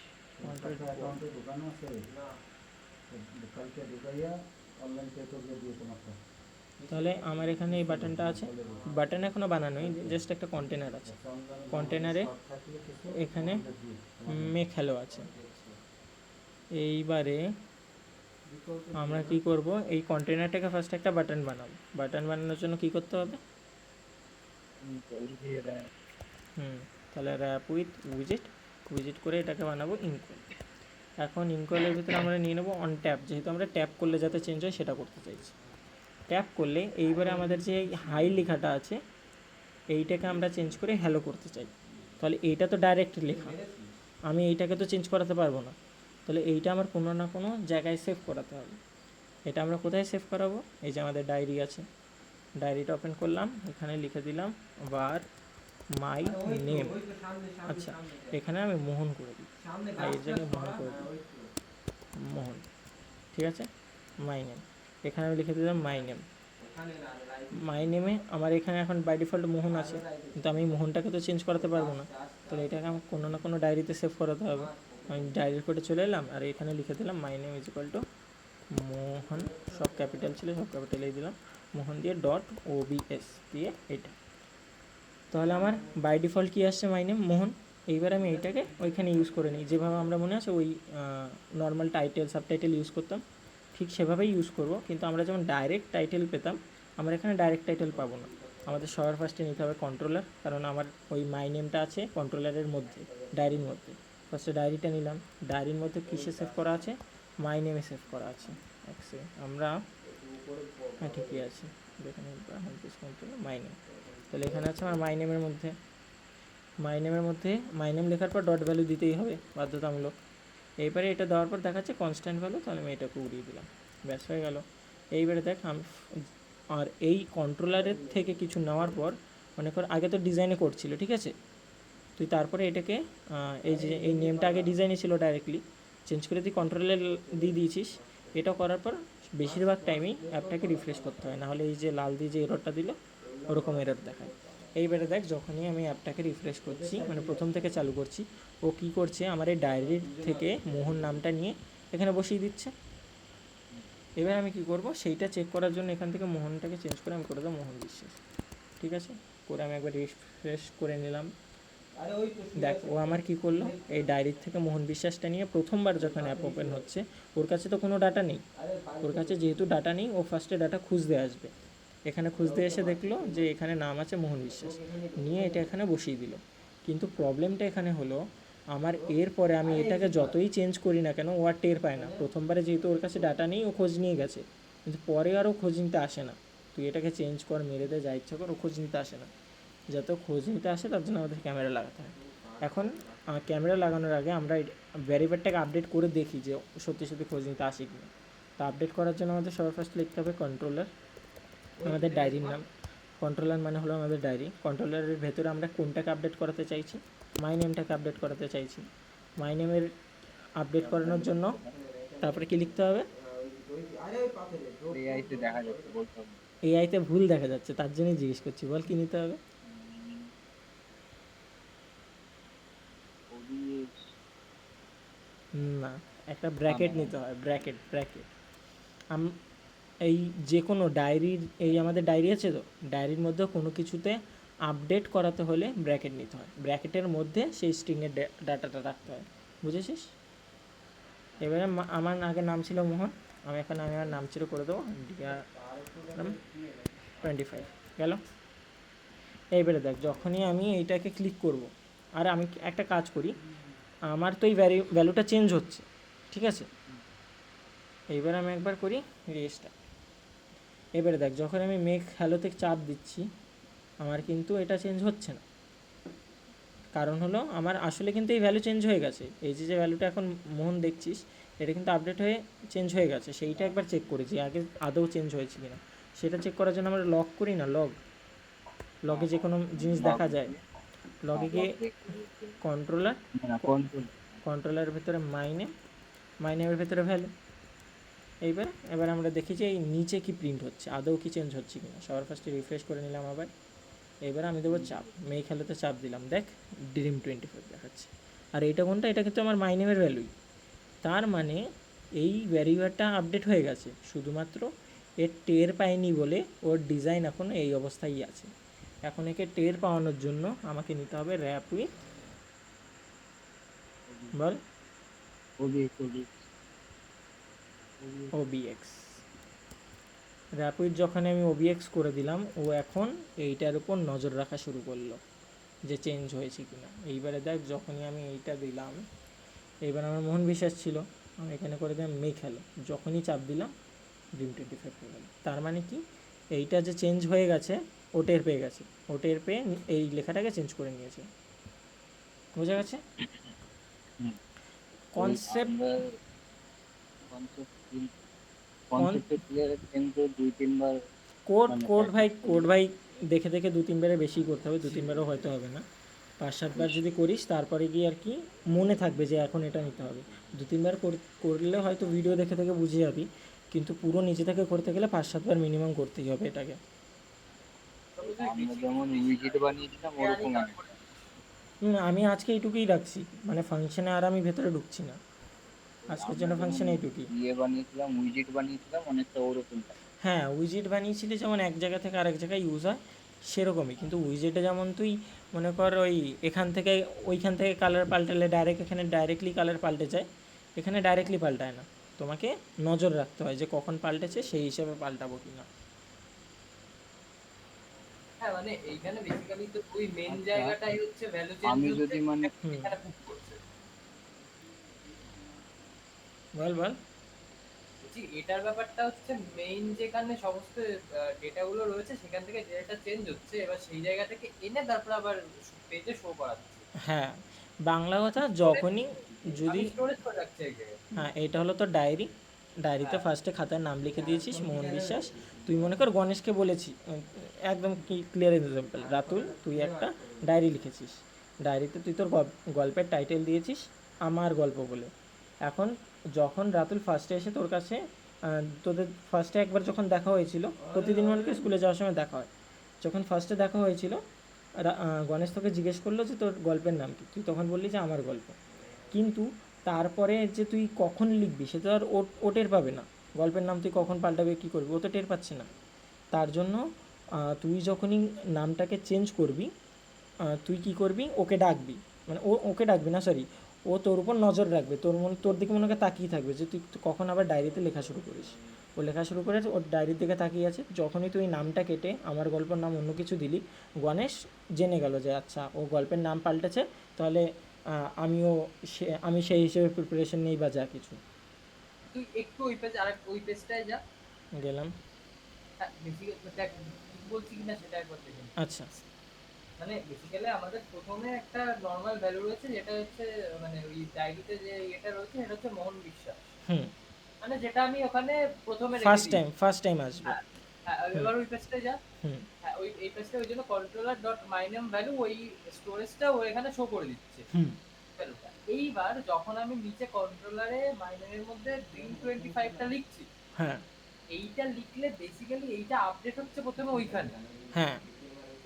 তাহলে আমার এখানে এই বাটনটা আছে, বাটন এখনও বানানোই, জাস্ট একটা কন্টেনার আছে, কন্টেনারে এখানে মেক হ্যালো আছে। এইবারে আমরা কি করব, এই কন্টেনারটাকে ফার্স্ট একটা বাটন বানাবো, বাটন বানানোর জন্য কি করতে হবে, তাহলে র্যাপ উইথ উইজেট করে এটাকে বানাবো ইনকোয়েল। এখন ইনকোয়েলের ভিতরে আমরা নিয়ে নেবো অন ট্যাপ, যেহেতু আমরা ট্যাপ করলে যাতে চেঞ্জ হয় সেটা করতে চাইছি। ট্যাপ করলে এইবারে আমাদের যে হাই লেখাটা আছে এইটাকে আমরা চেঞ্জ করে হ্যালো করতে চাই, তাহলে এইটা তো ডাইরেক্ট লেখা, আমি এইটাকে তো চেঞ্জ করাতে পারবো না, তাহলে এইটা আমার কোনো না কোনো জায়গায় সেভ করাতে হবে। এটা আমরা কোথায় সেভ করাবো, এই যে আমাদের ডায়েরি আছে, ডায়েরিটা ওপেন করলাম, এখানে লিখে দিলাম বার মাই নেম। আচ্ছা, এখানে আমি মোহন করে দিই, এর জায়গায় মোহন করে দিই, মোহন। ঠিক আছে, মাই নেম, এখানে আমি লিখে দিলাম মাই নেম। মাই নেমে আমার এখানে এখন বাই ডিফল্ট মোহন আছে, কিন্তু আমি মোহনটাকে তো চেঞ্জ করাতে পারবো না, তাহলে এটাকে আমার কোনো না কোনো ডায়েরিতে সেভ করাতে হবে। আমি ডায়েরির কোডে চলে এলাম, আর এখানে লিখে দিলাম my name is equal to Mohan, সব ক্যাপিটাল ছিল, সব ক্যাপিটালেই দিলাম, মোহন দিয়ে ডট ওবিএস দিয়ে এটা। তাহলে আমার বাই ডিফল্ট কী আসছে, মাই নেম মোহন। এইবার আমি এইটাকে ওইখানে ইউজ করে নিই, যেভাবে আমরা মনে আছে ওই নর্মাল টাইটেল সাবটাইটেল ইউজ করতাম, ঠিক সেভাবেই ইউজ করব। কিন্তু আমরা যেমন ডাইরেক্ট টাইটেল পেতাম, আমরা এখানে ডাইরেক্ট টাইটেল পাবো না। আমাদের সবার ফার্স্টে নিতে হবে কন্ট্রোলার, কারণ আমার ওই মাই নেমটা আছে কন্ট্রোলারের মধ্যে, ডায়েরির মধ্যে। ফার্স্টে ডায়েরিটা নিলাম, ডায়েরির মধ্যে কিসে সেভ করা আছে, মাই নেমে সেভ করা আছে। আমরা হ্যাঁ ঠিকই আছে, দেখে নিন মাই নেম। তাহলে এখানে আছে আমার মাই নেমের মধ্যে, মাই নেম লেখার পর ডট ভ্যালু দিতেই হবে বাধ্যতামূলক। এইবারে এটা দেওয়ার পর দেখাচ্ছে কনস্ট্যান্ট ভ্যালু, তাহলে আমি এটাকে উড়িয়ে দিলাম, ব্যাস হয়ে গেল। এইবারে দেখ আর এই কন্ট্রোলারের থেকে কিছু নেওয়ার পর, মনে কর আগে তো ডিজাইনে করছিল, ঠিক আছে, তুই তারপরে এটাকে এই যে এই নেমটা আগে ডিজাইনে ছিল, ডাইরেক্টলি চেঞ্জ করে তুই কন্ট্রোলে দিয়ে দিয়েছিস। এটা করার পর বেশিরভাগ টাইমেই অ্যাপটাকে রিফ্রেশ করতে হয়, নাহলে এই যে লাল দিয়ে যে এররটা দিল ওরকম এরর দেখায়। এইবারে দেখ যখনই আমি অ্যাপটাকে রিফ্রেশ করছি, মানে প্রথম থেকে চালু করছি, ও কী করছে, আমার এই ডায়েরির থেকে মোহন নামটা নিয়ে এখানে বসিয়ে দিচ্ছে। এবার আমি কি করব, সেইটা চেক করার জন্য এখান থেকে মোহনটাকে চেঞ্জ করে আমি করে দেবো মোহন বিশ্বাস। ঠিক আছে, করে আমি একবার রিফ্রেশ করে নিলাম। দেখ ও আমার কি করলো, এই ডায়েরির থেকে মোহন বিশ্বাসটা নিয়ে প্রথমবার যখন অ্যাপ ওপেন হচ্ছে, ওর কাছে তো কোনো ডাটা নেই, ওর কাছে যেহেতু ডাটা নেই, ও ফার্স্টে ডাটা খুঁজতে আসবে। এখানে খুঁজতে এসে দেখলো যে এখানে নাম আছে মোহন বিশ্বাস, নিয়ে এটা এখানে বসিয়ে দিল। কিন্তু প্রবলেমটা এখানে হলো, আমার এরপরে আমি এটাকে যতই চেঞ্জ করি না কেন, ও আর টের পায় না। প্রথমবারে যেহেতু ওর কাছে ডাটা নেই, ও খোঁজ নিয়ে গেছে, কিন্তু পরে আরও খোঁজ নিতে আসে না। তুই এটাকে চেঞ্জ কর, মেরে দে, যা ইচ্ছা কর, ও খোঁজ নিতে আসে না। যাতে খোঁজ নিতে আসে তার জন্য আমাদের ক্যামেরা লাগাতে হয়। এখন ক্যামেরা লাগানোর আগে আমরা ভ্যারিয়েবলটাকে আপডেট করে দেখি যে সত্যি সত্যি খোঁজ নিতে আসে কি না। তা আপডেট করার জন্য আমাদের সবার ফার্স্ট লিখতে হবে কন্ট্রোলার, আমাদের ডায়েরির নাম। কন্ট্রোলার মানে হলো আমাদের ডায়েরি। কন্ট্রোলারের ভেতরে আমরা কোনটাকে আপডেট করাতে চাইছি, মাই নেমটাকে আপডেট করাতে চাইছি। মাই নেমের আপডেট করানোর জন্য তারপরে কি লিখতে হবে, এআইতে দেখা যাচ্ছে বলতে হবে। এআইতে ভুল দেখা যাচ্ছে, তার জন্যই জিজ্ঞেস করছি, বল কী নিতে হবে। OBS না, একটা ব্র্যাকেট নিতে হয়, ব্র্যাকেট ব্র্যাকেট। এই যে কোনো ডায়েরির, এই আমাদের ডায়েরি আছে তো, ডায়েরির মধ্যে কোনো কিছুতে আপডেট করাতে হলে ব্র্যাকেট নিতে হয়, ব্র্যাকেটের মধ্যে সেই স্ট্রিংয়ের ডাটাটা রাখতে হয়, বুঝেছিস। এবারে আমার আগে নাম ছিল মোহন, আমি এখানে আমি আমার নাম ছিল করে দেবো DIR25, গেল। এইবারে দেখ যখনই আমি এইটাকে ক্লিক করব, আর আমি একটা কাজ করি, আমার তো এই ভ্যালুটা চেঞ্জ হচ্ছে, ঠিক আছে। এইবার আমি একবার করি রেজিস্টার। এবারে দেখ যখন আমি মেক হ্যালোতে চাপ দিচ্ছি, আমার কিন্তু এটা চেঞ্জ হচ্ছে না। কারণ হলো আমার আসলে কিন্তু এই ভ্যালু চেঞ্জ হয়ে গেছে, এই যে ভ্যালুটা এখন মোহন দেখছিস, এটা কিন্তু আপডেট হয়ে চেঞ্জ হয়ে গেছে। সেইটা একবার চেক করেছি আগে আদৌ চেঞ্জ হয়েছে কি না, সেটা চেক করার জন্য আমরা লগ করি না, লগে যে কোনো জিনিস দেখা যায়, লগে গিয়ে কন্ট্রোলার, কন্ট্রোলারের ভেতরে মাইনেমের ভেতরে ভ্যালু। এবার আমরা দেখি যে এই নিচে কি প্রিন্ট হচ্ছে, আদৌ কি চেঞ্জ হচ্ছে কি না। সবার ফার্স্টে রিফ্রেশ করে নিলাম আবার। এবার আমি দেবো চাপ, মেক হ্যালোতে চাপ দিলাম, দেখ DREAM25 দেখাচ্ছে। আর এইটা কোনটা, এটা কিন্তু আমার মাইনেমের ভ্যালুই। তার মানে এই ভ্যারিয়েবলটা আপডেট হয়ে গেছে, শুধুমাত্র এর টের পায়নি বলে ওর ডিজাইন এখন এই অবস্থায় আছে। এখন একে টের পাওয়ানোর জন্য আমাকে নিতে হবে র্যাপ উইথ, বল, OBX। র্যাপ উইথ যখন আমি OBX করে দিলাম, ও এখন এইটার উপর নজর রাখা শুরু করলো যে চেঞ্জ হয়েছে কি না। এইবারে দেখ যখনই আমি এইটা দিলাম, এইবার আমার মোহন বিশ্বাস ছিল, আমি এখানে করে দিলাম মেক হ্যালো, যখনই চাপ দিলাম DREAM25 হয়ে গেল। তার মানে কি, এইটা যে চেঞ্জ হয়ে গেছে ও টের পেয়ে গেছে, ও টের পেয়ে এই লেখাটাকে চেঞ্জ করে নিয়েছে, বোঝা গেছে কনসেপ্ট। কনসেপ্ট ক্লিয়ার কিন্তু 2-3 বার কোড মানে কোড ভাই practice কোড করলে? ভাই দেখে দেখে 2-3 বারে বেশি করতে হবে, 2-3 বারও হয়তো হবে না, 5-7 বার যদি করিস তারপরে গিয়ে আর কি মনে থাকবে যে এখন এটা নিতে হবে। 2-3 বার করলে হয়তো ভিডিও দেখে দেখে বুঝে যাবি, কিন্তু পুরো নিজে থেকে করতে গেলে 5-7 বার মিনিমাম করতেই হবে এটাকে। আমরা যেমন উইজেট বানিয়েছিলাম ওরকম অনেকটা। আমি আজকে এইটুকুই রাখছি, মানে ফাংশনে আর আমি ভেতরে ঢুকছি না, আজকের আমরা জন্য যেমন ফাংশনে এইটুকুই। বানিয়েছিলাম, উইজেট বানিয়েছিলাম অনেকটা ওরকম type। হ্যাঁ, উইজেট বানিয়েছিলি যেমন এক জায়গা থেকে আরেক জায়গায় ইউজ হয় সেরকমই, কিন্তু উইজেটে যেমন তুই মনে কর ওই এখান থেকে ওইখান থেকে কালার পাল্টালে ডাইরেক্ট এখানে ডাইরেক্টলি কালার পাল্টে যায়, এখানে ডাইরেক্টলি পাল্টায় না, তোমাকে নজর রাখতে হয় যে কখন পাল্টেছে সেই হিসেবে পাল্টাবো কি না। হ্যাঁ মানে এইখানে বেসিক্যালি তো ওই মেন আচ্ছা, জায়গাটাই হচ্ছে ভ্যালু চেঞ্জ আমি হচ্ছে, যদি মানে হুম, এখানে পুট করছে। বল বল। বলছি এটার ব্যাপারটা হচ্ছে মেইন যেখানে সমস্ত ডেটাগুলো রয়েছে সেখান থেকে ডেটা চেঞ্জ হচ্ছে, এবার সেই জায়গা থেকে এনে তারপর আবার পেজে শো করাচ্ছে। হ্যাঁ, বাংলা কথা স্টোরেজ যখনই যদি, আমি স্টোরেজ করে রাখছি এই জায়গায়। হ্যাঁ এটা হলো তোর ডায়েরি, ডায়েরিতে হ্যাঁ ফার্স্টে খাতায় নাম লিখে দিয়েছিস মোহন বিশ্বাস। তুই মনে কর গণেশকে বলেছি, একদম কি ক্লিয়ার এক্সাম্পল, রাতুল তুই একটা ডায়েরি লিখেছিস, ডায়েরিতে তুই তোর গল্পের টাইটেল দিয়েছিস আমার গল্প বলে। এখন যখন রাতুল ফার্স্টে এসে তোর কাছে, তোদের ফার্স্টে একবার যখন দেখা হয়েছিল, প্রতিদিন মনে করি স্কুলে যাওয়ার সময় দেখা হয়, যখন ফার্স্টে দেখা হয়েছিল গণেশ তোকে জিজ্ঞেস করলো যে তোর গল্পের নাম কি, তুই তখন বললি যে আমার গল্প, কিন্তু তারপরে যে তুই কখন লিখবি সেটা আর ও টের পাবে না, গল্পের নাম তুই কখন পাল্টাবে কী করবি ও তো টের পাচ্ছে না। তার জন্য তুই যখনই নামটাকে চেঞ্জ করবি, তুই কী করবি, ওকে ডাকবি, মানে ওকে ডাকবি না, সরি, ও তোর উপর নজর রাখবে, তোর দিকে মনে করে তাকিয়ে থাকবে যে তুই কখন আবার ডায়েরিতে লেখা শুরু করিস। ও লেখা শুরু করে ওর ডায়েরির দিকে তাকিয়ে আছে, যখনই তুই নামটা কেটে আমার গল্পের নাম অন্য কিছু দিলি, গণেশ জেনে গেল যে আচ্ছা ও গল্পের নাম পাল্টেছে, তাহলে আমি সেই হিসেবে প্রিপারেশন নেই বা যা কিছু। তুই একটু ওই পেজ আর ওই পেজটায় যা। গেলাম। হ্যাঁ বেসিক্যালি দেখ ঠিক বলছি কিনা সেটা একবার দেখে নে। আচ্ছা। মানে বেসিক্যালি আমাদের প্রথমে একটা নর্মাল ভ্যালু রয়েছে যেটা হচ্ছে মানে ওই ডায়েরিতে যে এটা রয়েছে সেটা হচ্ছে মোহন বিশ্বাস, হুম। মানে যেটা আমি ওখানে প্রথমে রেখে দিয়েছি। ফার্স্ট টাইম আসবে। হ্যাঁ হ্যাঁ হুম। এবার ওই পেজটায় যা। হুম। হ্যাঁ ওই এই পেজটা ওই জন্য controller dot my name value ওই স্টোরেজটা ও এখানে শো করে দিচ্ছে হুম। ভ্যালুটা। এইবার যখন আমি নিচে কন্ট্রোলারে মাই নেমের মধ্যে ড্রিম 25টা লিখছি, হ্যাঁ। এইটা লিখলে বেসিক্যালি এইটা আপডেট হচ্ছে প্রথমে ওইখানে, হ্যাঁ।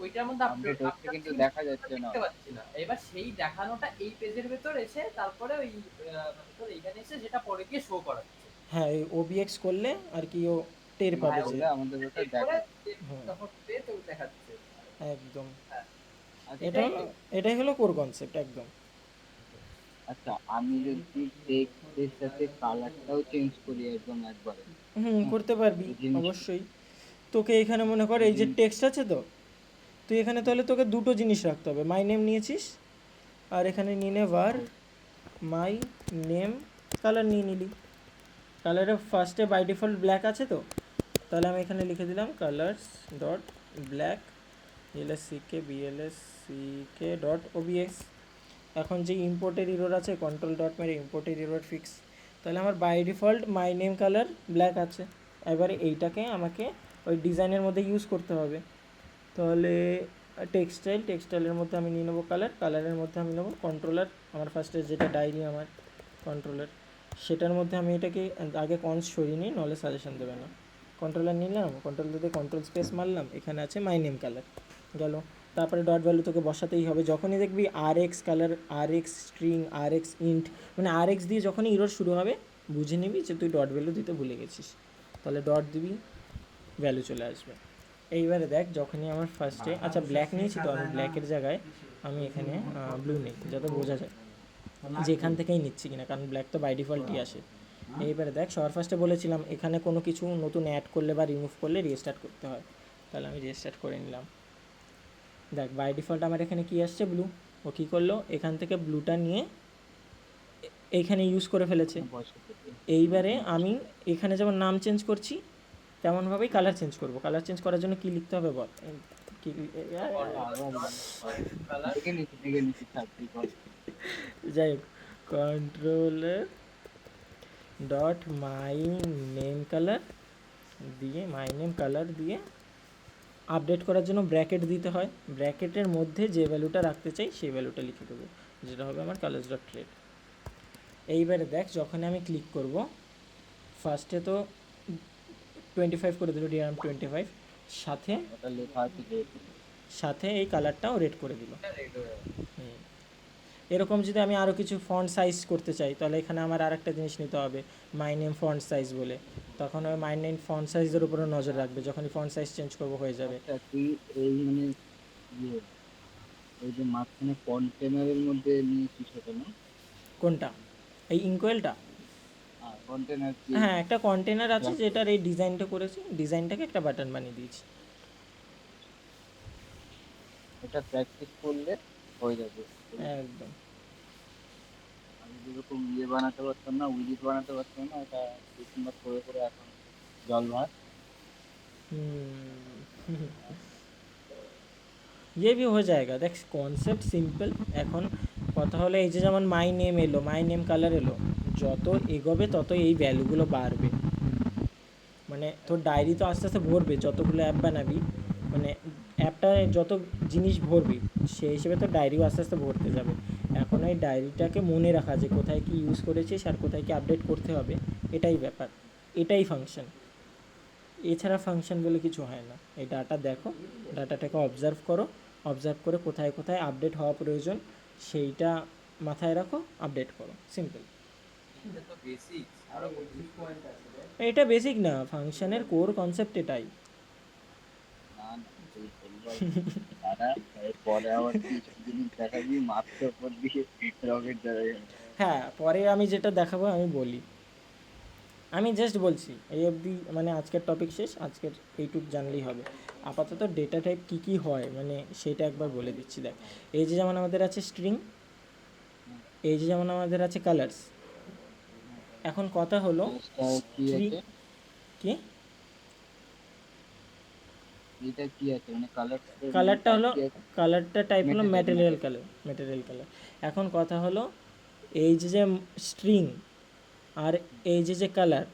ওইটার মধ্যে আপডেট হচ্ছে আপনার কিন্তু সেই দেখা বিষয়টা যাচ্ছে না। দেখতে পাচ্ছি না, এবার সেই দেখানোটা এই পেজের ভেতর এসে তারপরে ওই মানে তোর এইখানে এসে যেটা পরে গিয়ে শো করাচ্ছে। হ্যাঁ, ওই ওবিএক্স করলে আর কি ও টের ক্লিক পাবে হ্যাঁ যে। করলে আমাদের ওটা এরপরে দেখাচ্ছে। হুম। তখন পেয়ে তো দেখাচ্ছে। একদম। হ্যাঁ এটা আচ্ছা, এটাই হলো, এটাই হলো কোর কনসেপ্ট একদম। আচ্ছা, আমি যদি টেক্সটের সাথে কালারটাও চেঞ্জ করি একদম একবারে, হ্যাঁ, করতে পারবি এই জিনিস অবশ্যই। তোকে এখানে মনে কর এই এই যে জিনিস টেক্সট আছে তো, তুই এখানে তাহলে তোকে দুটো জিনিস রাখতে হবে, মাই নেম নিয়েছিস আর এখানে নিয়ে নে var মাই নেম কালার নিয়ে নিলি। কালারের ফার্স্টে বাই ডিফল্ট ব্ল্যাক আছে তো, তাহলে আমি এখানে লিখে দিলাম colours dot black LSCK dot OBX. এখন যে ইম্পোর্টের ইরোর আছে কন্ট্রোল ডট মেরে ইম্পোর্টের ইরোর ফিক্স, তাহলে আমার by default my name colour black আছে। এবারে এইটাকে আমাকে ওই ডিজাইনের মধ্যে ইউজ করতে হবে, তাহলে টেক্সটাইলের মধ্যে আমি নিয়ে নেবো কালার, কালারের মধ্যে আমি নেবো কন্ট্রোলার, আমার ফার্স্টে যেটা ডায়েরি আমার কন্ট্রোলার, সেটার মধ্যে আমি এটাকে আগে কনস সরিয়ে নিই, নাহলে সাজেশন দেবে না। কন্ট্রোলার নিলাম, কন্ট্রোল দিতে কন্ট্রোল স্পেস মারলাম, এখানে আছে মাই নেম কালার গেল। তারপরে ডট ভ্যালু তোকে বসাতেই হবে, যখনই দেখবি RX colour, RX string, RX int, মানে RX দিয়ে যখনই ইরোর শুরু হবে বুঝে নিবি যে তুই ডট ভ্যালু দিতে ভুলে গেছিস, তাহলে ডট দিবি, ভ্যালু চলে আসবে। এইবারে দেখ যখনই আমার ফার্স্টে, আচ্ছা ব্ল্যাক নিয়েছি তো, আমি ব্ল্যাকের জায়গায় আমি এখানে ব্লু নিই যাতে বোঝা যায় যে এখান থেকেই নিচ্ছি কিনা, কারণ ব্ল্যাক তো বাই ডিফল্টই আসে। এইবারে দেখ সবার ফার্স্টে বলেছিলাম এখানে কোনো কিছু নতুন অ্যাড করলে বা রিমুভ করলে রিস্টার্ট করতে হয়, তাহলে আমি রিস্টার্ট করে নিলাম। দেখ বাই ডিফল্ট আমার এখানে কি আসছে, ব্লু। ও কী করলো, এখান থেকে ব্লুটা নিয়ে এইখানে ইউজ করে ফেলেছে। বসাতে এইবারে আমি এখানে যেমন নাম চেঞ্জ করছি তেমনভাবেই কালার চেঞ্জ করব। কালার চেঞ্জ করার জন্য কী লিখতে হবে বল, কি কালার দেখে নিচ্ছি থাকতেই কল। যাই হোক, কন্ট্রোলার ডট মাই নেম কালার দিয়ে, মাই নেম কালার দিয়ে আপডেট করার জন্য ব্র্যাকেট দিতে হয়, ব্র্যাকেটের মধ্যে যে ভ্যালুটা রাখতে চাই সেই ভ্যালুটা লিখে দেবো, যেটা হবে আমার কালার্স ডট ক্রিয়েট। এইবারে দেখ যখন আমি ক্লিক করব, ফার্স্টে তো 25 করে দিল, ডিআরএম 25, সাথে ওটা লেখা আছে রেড। সাথে এই কালারটাও রেড করে দিল। এটা রেড হয়ে যাবে। হুম। এরকম যদি আমি আরও কিছু ফন্ট সাইজ করতে চাই, তাহলে এখানে আমার আরেকটা জিনিস নিতে হবে, মাই নেম ফন্ট সাইজ বলে। তখন ওই মাই নেম ফন্ট সাইজের উপরে নজর রাখবে, যখনই ফন্ট সাইজ চেঞ্জ করবো হয়ে যাবে। আচ্ছা তুই এই মানে ইয়ে ওই যে মাঝখানে কন্টেনারের মধ্যে নিয়েছিস ওটা না? কোনটা? এই ইনকোয়েলটা? হ্যাঁ কন্টেনার কি? হ্যাঁ, একটা কন্টেনার আছে যেটার এই ডিজাইনটা করেছি, ডিজাইনটাকে একটা বাটন বানিয়ে দিয়েছি। এটা প্র্যাকটিস করলে হয়ে যাবে। একদম। আমি যেরকম ইয়ে বানাতে পারতাম না, উইডিট বানাতে পারতাম না, এটা 2-3 বার করে করে এখন জল ভাত। ये भी हो जाएगा, দেখ কনসেপ্ট সিম্পল। এখন কথা হলো এই যে যেমন মাই নেম এলো, মাই নেম কালার এলো, যত এগোবে তত এই ভ্যালুগুলো বাড়বে। মানে তোর ডায়েরি তো আস্তে আস্তে ভরবে, যতগুলো অ্যাপ বানাবি, মানে অ্যাপটা যত জিনিস ভরবি সেই হিসেবে তো ডায়েরিও আস্তে আস্তে ভরতে যাবে। এখন এই ডায়েরিটাকে মনে রাখা যে কোথায় কি ইউজ করেছিস আর কোথায় কি আপডেট করতে হবে, এটাই ব্যাপার, এটাই ফাংশন। এছাড়া ফাংশন বলে কিছু হয় না। এই ডাটা দেখো, ডাটাটাকে অবজার্ভ করো, অবজার্ভ করে কোথায় কোথায় আপডেট হওয়া প্রয়োজন সেইটা মাথায় রাখো, আপডেট করো, সিম্পল। এটা তো বেসিক, আরো বেসিক পয়েন্ট আছে রে। এটা বেসিক না, ফাংশনের কোর কনসেপ্ট এটাই। না না তুই বলবার দাদা পরে আবার কিছু জিনিস দেখাবি মাথার উপর দিয়ে রকেট যাবে। হ্যাঁ, পরে আমি যেটা দেখাবো আমি বলি, আমি জাস্ট বলছি এই অবধি, মানে আজকের টপিক শেষ, আজকের এইটুক জানলেই হবে। আপাতত ডেটা টাইপ কী কী হয় মানে সেটা একবার বলে দিচ্ছি। দেখ, এই যে যেমন আমাদের আছে স্ট্রিং, এই যে যেমন আমাদের আছে কালার্স। এখন কথা হলো এটা কি স্ট্রিং আছে? কি, এটা কি আছে মানে কালারটা হলো, কালারটা টাইপ হলো Material, material colour, material colour. এখন কথা হলো এই যে যে স্ট্রিং আর এই যে যে কালার,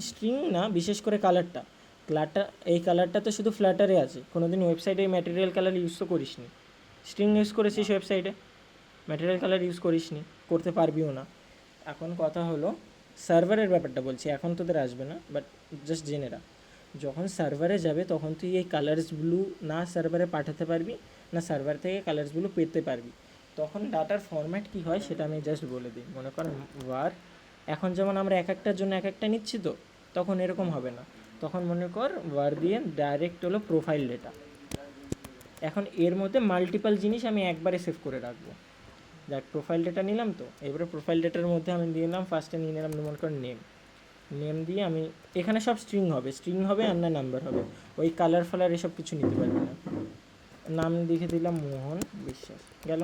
স্ট্রিং না বিশেষ করে কালারটা, কালারটা এই কালারটা তো শুধু ফ্ল্যাটারে আছে, কোনো দিন ওয়েবসাইটে এই ম্যাটেরিয়াল কালার ইউজ তো করিস নি। স্ট্রিং ইউজ করেছিস ওয়েবসাইটে, ম্যাটেরিয়াল কালার ইউজ করিস নি, করতে পারবিও না। এখন কথা হলো সার্ভারের ব্যাপারটা বলছি, এখন তোদের আসবে না, বাট জাস্ট জেনে রাখ, যখন সার্ভারে যাবে তখন তুই এই কালার্স ব্লু না সার্ভারে পাঠাতে পারবি, না সার্ভার থেকে কালার্স ব্লু পেতে পারবি। তখন ডাটার ফরম্যাট কী হয় সেটা আমি জাস্ট বলে দিই। মনে কর ওয়ার, এখন যেমন আমরা এক একটার জন্য এক একটা নিচ্ছি, তো তখন এরকম হবে না। তখন মনে কর ওয়ার দিয়ে ডাইরেক্ট হলো প্রোফাইল ডেটা। এখন এর মধ্যে মাল্টিপাল জিনিস আমি একবারে সেভ করে রাখবো। দেখ প্রোফাইল ডেটা নিলাম, তো এবারে প্রোফাইল ডেটার মধ্যে আমি দিয়ে নিলাম, ফার্স্টে নিয়ে নিলাম মনে কর নেম, নেম দিয়ে আমি এখানে সব স্ট্রিং হবে, স্ট্রিং হবে আর না নাম্বার হবে, ওই কালার ফালার এসব কিছু নিতে পারবি না। নাম লিখে দিলাম মোহন বিশ্বাস, গেল।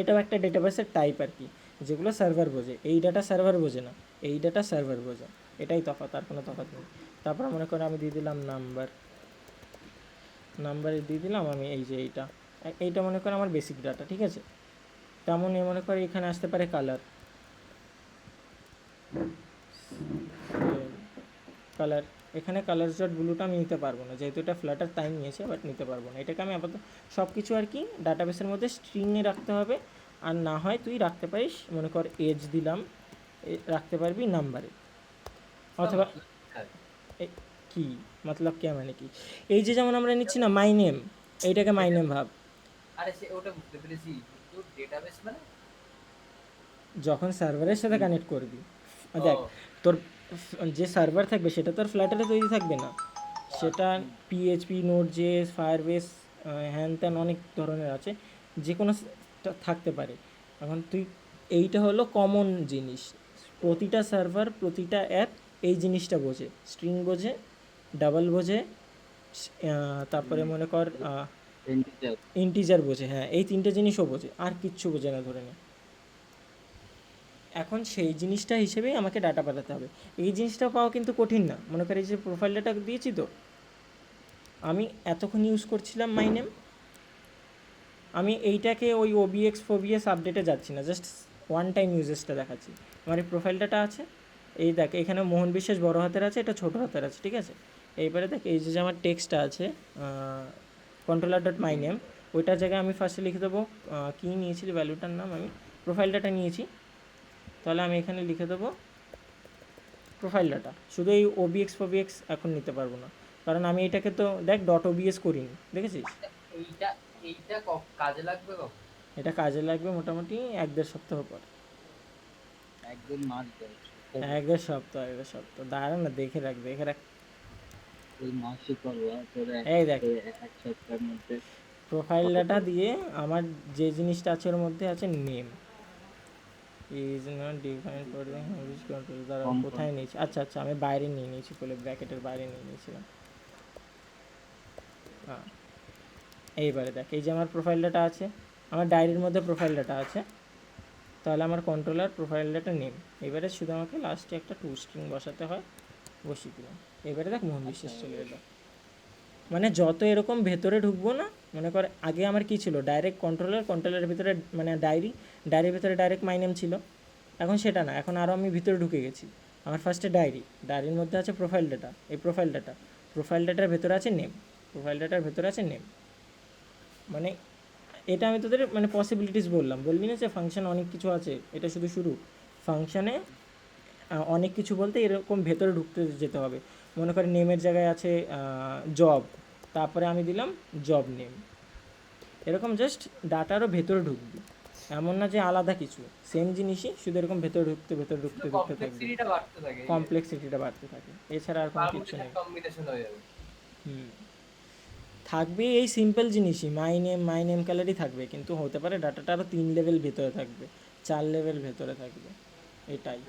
এটাও একটা ডেটাবেসের টাইপ আর কি, যেগুলো সার্ভার বোঝে। এই ডাটা সার্ভার বোঝে না, এই ডাটা সার্ভার বোঝে, এটাই তফাৎ, আর কোনো তফাৎ নেই। তারপর মনে করো আমি দিয়ে দিলাম নাম্বার, নাম্বারে দিয়ে দিলাম আমি এই যে এইটা, এইটা মনে করো আমার বেসিক ডাটা, ঠিক আছে। তেমনই মনে করো এখানে আসতে পারে কালার, কালার, এখানে কালার্স ডট ব্লুটা আমি নিতে পারবো না, যেহেতু এটা ফ্ল্যাটার টাইম নিয়েছে, বাট নিতে পারবো না। এটাকে আমি আপাতত সব কিছু আর কি ডাটাবেসের মধ্যে স্ট্রিংয়ে রাখতে হবে, আর না হয় তুই রাখতে পারিস, মনে কর এজ দিলাম, রাখতে পারবি নাম্বারে, অথবা কি মতলব কে মানে কি, এই যে যেমন আমরা নিচ্ছি না মাই নেম, এইটাকে মাই নেম ভাব। আরে সে ওটা বুঝতে পেরেছি, কিন্তু ডেটাবেস মানে যখন সার্ভারের সাথে কানেক্ট করবি, দেখ ও, তোর যে সার্ভার থাকবে সেটা তোর ফ্ল্যাটারে তৈরি থাকবে না, সেটা পিএইচপি, নোড জেএস, ফায়ারবেস, হ্যান ত্যান অনেক ধরনের আছে, যে কোনো থাকতে পারে। এখন তুই, এইটা হলো কমন জিনিস, প্রতিটা সার্ভার প্রতিটা অ্যাপ এই জিনিসটা বোঝে, স্ট্রিং বোঝে, ডাবল বোঝে, তারপরে মনে কর ইন্টিজার। ইন্টিজার বোঝে, হ্যাঁ এই তিনটে জিনিসও বোঝে, আর কিচ্ছু বোঝে না ধরে নে। এখন সেই জিনিসটা হিসেবেই আমাকে ডাটা পাঠাতে হবে। এই জিনিসটা পাওয়া কিন্তু কঠিন না। মনে করি যে প্রোফাইল ডাটা দিয়েছি, তো আমি এতক্ষণ ইউজ করছিলাম মাই নেম, আমি এইটাকে ওই ওবিএক্স ফোবিএস আপডেটে যাচ্ছি না, জাস্ট ওয়ান টাইম ইউজেসটা দেখাচ্ছি। আমার এই প্রোফাইল ডাটা আছে, এই দেখ এখানে মোহন বিশ্বাস বড় হাতের আছে, এটা ছোটো হাতের আছে, ঠিক আছে। এইবারে দেখ এই যে আমার টেক্সটটা আছে কন্ট্রোলার ডট মাই নেম, ওইটার জায়গায় আমি ফার্স্টে লিখে দেবো কী নিয়েছি ভ্যালুটার নাম, আমি প্রোফাইল ডাটা নিয়েছি, তাহলে আমি এখানে লিখে দেবো প্রোফাইল ডাটা। শুধু এই ওবিএক্স ফোবিএক্স এখন নিতে পারবো না, কারণ আমি এটাকে তো দেখ ডট ওবিএস করিনি, দেখেছিস? এইটা এইটা কাজে লাগবে কখন? এটা কাজে লাগবে মোটামুটি 1-1.5 সপ্তাহ পর। একদিন মাস দেয় 1-1.5 সপ্তাহ দাঁড়া না, দেখে রাখ। ওই মাসে করবো তোর এই দেখ এক সপ্তাহের মধ্যে প্রোফাইল ডাটা দিয়ে আমার যে জিনিসটা আছে ওর মধ্যে আছে name is not defined for the English control, দ্বারা কোথায় নিয়েছি, আচ্ছা আমি বাইরে নিয়ে নিয়েছি, বলে ব্র্যাকেটের বাইরে নিয়ে নিয়েছিলাম। হ্যাঁ এইবারে দেখ এই যে আমার প্রোফাইল ডাটা আছে, আমার ডায়েরির মধ্যে প্রোফাইল ডাটা আছে, তাহলে আমার কন্ট্রোলার প্রোফাইল ডাটা নেম, এবারে শুধু আমাকে লাস্টে একটা টু স্ট্রিং বসাতে হয়, বসিয়ে দিলাম। এবারে দেখ মোহন বিশ্বাস চলে এলো। মানে যত এরকম ভেতরে ঢুকবো না, মনে কর আগে আমার কি ছিল ডাইরেক্ট কন্ট্রোলারের ভিতরে মানে ডায়েরির ভিতরে ডাইরেক্ট মাই নেম ছিল, এখন সেটা না, এখন আরও আমি ভিতরে ঢুকে গেছি। আমার ফার্স্টে ডায়েরির মধ্যে আছে প্রোফাইল ডাটা, এই প্রোফাইল ডাটার ভেতরে আছে নেম, প্রোফাইল ডাটার ভেতরে আছে নেম। মানে এটা আমি তোদের মানে পসিবিলিটিস বললি না যে ফাংশন অনেক কিছু আছে, এটা শুধু শুরু। ফাংশনে অনেক কিছু বলতে এরকম ভেতরে ঢুকতে যেতে হবে। মনে করেন নেমের জায়গায় আছে জব, তারপরে আমি দিলাম জব নেম, এরকম জাস্ট ডাটারও ভেতরে ঢুকবি, এমন না যে আলাদা কিছু, সেম জিনিসই শুধু এরকম ভেতরে ঢুকতে থাকবে, কমপ্লেক্সিটিটা বাড়তে থাকে, কমপ্লেক্সিটিটা বাড়তে থাকে, এছাড়া আর কোনো কিছু নেই। কম্বিনেশন হয়ে যাবে। থাকবে এই সিম্পল জিনিসই, মাই নেম কালারই থাকবে, কিন্তু হতে পারে ডাটাটা আরও 3 লেভেল ভেতরে থাকবে, 4 লেভেল ভেতরে থাকবে, এটাই।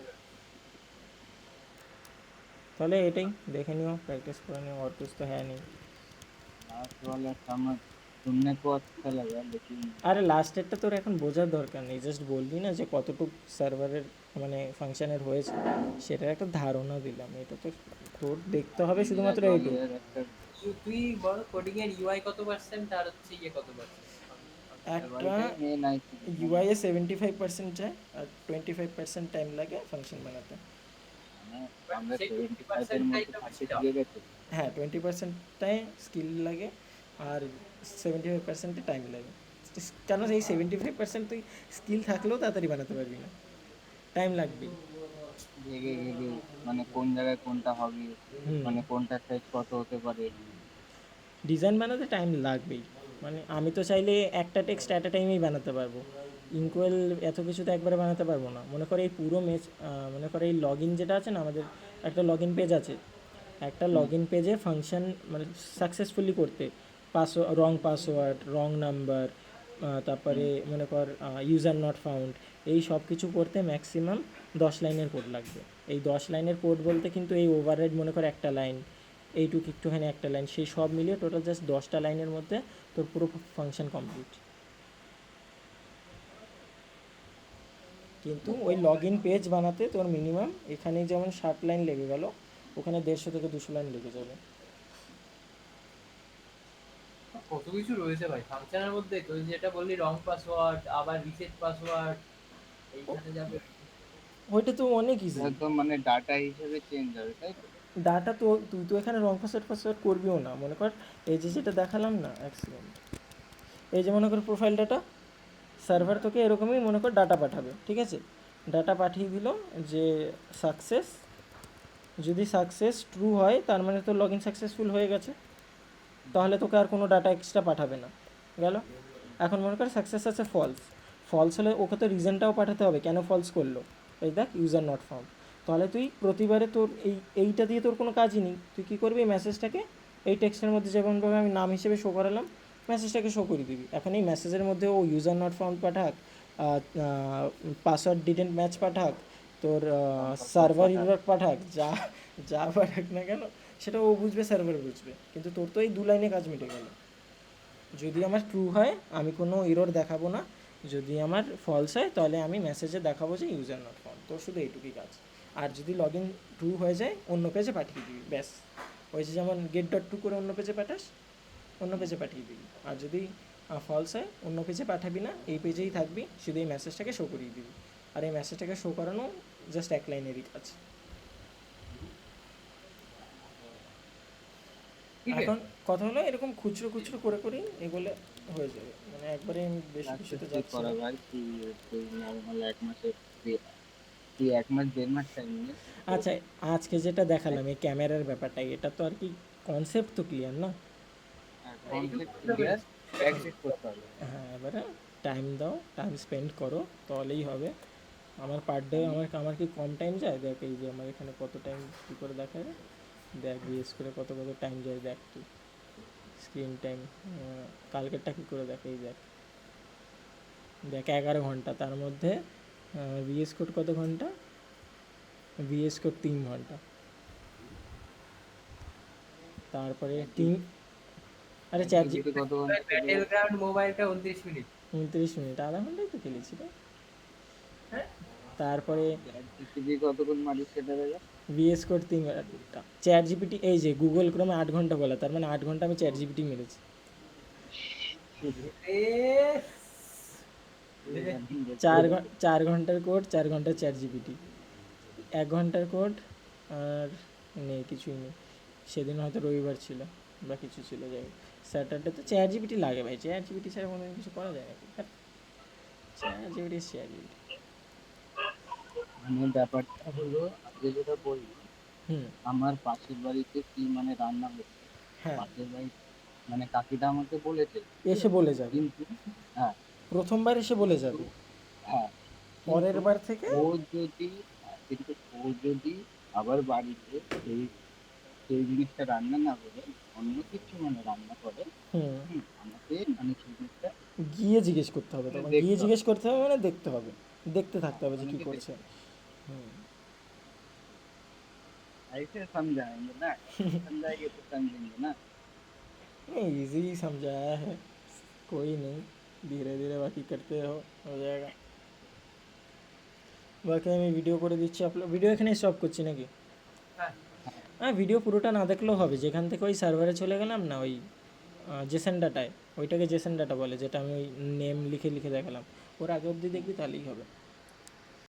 তাহলে এটাই দেখে নিও, প্র্যাকটিস করে নিও, और कुछ तो है नहीं। लास्ट वाला समझ सुनने को अच्छा लगा लेकिन আরে লাস্টেরটা তোর এখন বোঝার দরকার নেই, জাস্ট বললি না যে কতটুকু সার্ভারের মানে ফাংশনের হয়েছে, সেটার একটা ধারণা দিলাম, এটা তো তোর দেখতে হবে শুধুমাত্র এইটুকু। यार একটা তুই বল কোডিং এর ইউআই কত পার্সেন্ট আর হচ্ছে ইয়ে কত পার্সেন্ট? একটা মেন আইসি ইউআই এ 75% যায় আর 25% টাইম লাগে ফাংশন বানাতে। মানে আমরা সেই 75 এর 20% মধ্যে টাইমটা 30 বেশি দাও। দিয়ে গেছে। হ্যাঁ 20%টাই স্কিল লাগে আর 75%-এ টাইম লাগে। কেন এই 75% তুই স্কিল থাকলেও তাড়াতাড়ি বানাতে পারবি না, টাইম লাগবেই। ভেগে ভেগে মানে কোন জায়গায় কোনটা হবে, মানে কোনটা সাইজ কত হতে পারে। ডিজাইন বানাতে টাইম লাগবেই, মানে আমি তো চাইলে একটা টেক্সট অ্যাট এ টাইমেই বানাতে পারবো, ইনকোয়েল এত কিছু তো একবারে বানাতে পারবো না। মনে করে এই পুরো মনে করে এই লগ ইন যেটা আছে না, আমাদের একটা লগ ইন পেজ আছে, একটা লগ ইন পেজে ফাংশন মানে সাকসেসফুলি করতে রং পাসওয়ার্ড, রং নাম্বার, তারপরে মনে কর ইউজার নট ফাউন্ড, এই সব কিছু করতে ম্যাক্সিমাম 10 লাইনের কোড লাগবে। এই 10 লাইনের কোড বলতে কিন্তু এই ওভাররাইড মনে কর একটা লাইন, এইটুকু একটুখানি একটা লাইন, সেই সব মিলিয়ে টোটাল জাস্ট 10টা লাইনের মধ্যে তোর পুরো ফাংশন কমপ্লিট। কিন্তু ওই লগ ইন পেজ বানাতে তোর মিনিমাম এখানে যেমন 60 লাইন লেগে গেল, ওখানে 150 থেকে 200 লাইন লেগে যাবে। কত কিছু রয়েছে ভাই ফাংশনের মধ্যে, তুই যেটা বললি রং পাসওয়ার্ড আবার রিসেট পাসওয়ার্ড, এইখানে যাবে। ওইটা তো অনেক ইজি। এটা তো মানে ডাটা হিসেবে চেঞ্জ হবে তাই তো। ডাটা তো তুই তো এখানে রং পাসওয়ার্ড করবিও না, মনে কর এই যে যেটা দেখালাম না, এক সেকেন্ড, এই যে মনে কর প্রোফাইল ডাটা, সার্ভার তোকে এরকমই মনে কর ডাটা পাঠাবে, ঠিক আছে? ডাটা পাঠিয়ে দিল যে সাকসেস, যদি সাকসেস ট্রু হয় তার মানে তোর লগ ইন সাকসেসফুল হয়ে গেছে, তাহলে তোকে আর কোনো ডাটা এক্সট্রা পাঠাবে না, গেল। এখন মনে কর সাকসেস আছে ফলস হলে ওকে তো রিজনটাও পাঠাতে হবে কেন ফলস করলো, এই দেখ ইউজার নট ফাউন্ড। তাহলে তুই প্রতিবারে তোর এইটা দিয়ে তোর কোনো কাজই নেই, তুই কী করবি, এই মেসেজটাকে এই টেক্সটের মধ্যে যেমনভাবে আমি নাম হিসেবে শো করালাম, মেসেজটাকে শো করে দিবি। এখন এই মেসেজের মধ্যে ও ইউজার নট ফাউন্ড পাঠাক, পাসওয়ার্ড ডিডেন্ট ম্যাচ পাঠাক, তোর সার্ভার ইরর পাঠাক, যা যা পাঠাক না কেন সেটা ও বুঝবে, সার্ভার বুঝবে, কিন্তু তোর তো এই 2 লাইনে কাজ মিটে গেল। যদি আমার ট্রু হয় আমি কোনো এরর দেখাবো না, যদি আমার ফলস হয় তাহলে আমি মেসেজে দেখাবো যে ইউজার নট ফাউন্ড, তোর শুধু এইটুকুই কাজ। আর যদি লগ ইন ট্রু হয়ে যায় অন্য পেজে পাঠিয়ে দিবি, ব্যাস। ওই যে যেমন গেট ডট টু করে অন্য পেজে পাঠাস, অন্য পেজে পাঠিয়ে দিবি। আর যদি ফলস হয় অন্য পেজে পাঠাবি না, এই পেজেই থাকবি, শুধু এই মেসেজটাকে শো করিয়ে দিবি। আর এই মেসেজটাকে শো করানো জাস্ট 1 লাইনেরই কাজ। ঠিক আছে এখন কথা হলো এরকম খুচরো খুচরো করে করেই এগুলো হয়ে যাবে, মানে একবারে আমি বেশি বেশি তো তুই যাচ্ছি করা না। ভাই, তুই নর্মাল 1 মাসে, তুই 1 মাস 1.5 মাস টাইম নিয়ে আচ্ছা, আজকে যেটা দেখালাম এই ক্যামেরার ব্যাপারটা, এটা তো আর কি কনসেপ্ট তো ক্লিয়ার না? এইটুকু কনসেপ্ট বুঝতে ক্লিয়ার, পেরেছি। প্র্যাকটিস করতে হবে। হ্যাঁ, এবারে টাইম দাও, টাইম স্পেন্ড করো, তাহলেই হবে। আমার পার ডে আমি আমার কি কম টাইম যায়? দেখ এই যে আমার এখানে কত টাইম কী করে দেখায়, দেখ বিএস করে কত কত টাইম যায় দেখ তুই। স্ক্রিন টাইম কালকেরটা কী করে দেখ, এই দেখ দেখ 11 ঘন্টা, তার মধ্যে ভিএস কোড কত ঘন্টা, ভিএস কোড 3 ঘন্টা, তারপরে তিন, আরে চ্যাট জি জিপিটি কত ঘন্টা চলে ব্যাটেল যাচ্ছে? গ্রাউন্ড মোবাইলটা 29 মিনিট। 29 মিনিট, আধা ঘন্টাই তো খেলেছি রে। হ্যাঁ তারপরে জিপিটি কতক্ষণ মারিস সেটা দেখা। ভিএস কোড 3 ঘন্টা, চ্যাট জিপিটি এই যে গুগল ক্রোমে 8 ঘন্টা বলা, তার মানে 8 ঘন্টা আমি চ্যাট জিপিটি মেরেছি। এ 4 ঘন্টার কোড, 4 ঘন্টা চ্যাট জিপিটি, 1 ঘন্টার কোড, আর নেই কিছুই নেই। সেদিন হয়তো রবিবার ছিল বা কিছু ছিল, যাই হোক। স্যাটারডে তো চ্যাট জিপিটি লাগে ভাই, চ্যাট জিপিটি ছাড়া কোনো কিছু করা যায় নাকি? Chat GPT, chat GPT. মানে ব্যাপারটা হলো, আজকে যেটা বললি, হুম। আমার পাশের বাড়িতে কি মানে রান্না হচ্ছে, হ্যাঁ, পাশের বাড়ি মানে কাকিটা আমাকে বলেছে, এসে বলে যাবে, কিন্তু হ্যাঁ, প্রথমবার এসে বলে কিন্তু যাবে, হ্যাঁ, পরের কিন্তু বার থেকে ও যদি কিন্তু ও যদি আবার বাড়িতে সেই সেই জিনিসটা রান্না না করে অন্য কিছু মানে রান্না করে, হুম, আমাকে মানে সেই জিনিসটা গিয়ে জিজ্ঞেস করতে হবে, মানে তখন গিয়ে দেখতে হবে, জিজ্ঞেস করতে হবে মানে দেখতে হবে, দেখতে থাকতে হবে যে কী আমাকে করছে। দেখতে হবে। হুম। ऐसे समझाएंगे ना, ऐसे समझाएंगे तो समझेंगे ना। नहीं, इजी समझाया है, कोई नहीं, धीरे धीरे बाकी करते रहो, हो जाएगा। বাকি আমি ভিডিও করে দিচ্ছি আপলোড, ভিডিও এখানে স্টপ করছি নাকি? হ্যাঁ হ্যাঁ, ভিডিও পুরোটা না দেখলেও হবে, যেখান থেকে ওই সার্ভারে চলে গেলাম না, ওই জেসন ডাটায়, ওইটাকে জেসন ডাটা বলে, যেটা আমি ওই নেম লিখে লিখে দেখালাম, ওর আগে অবধি দেখবি তাহলেই হবে।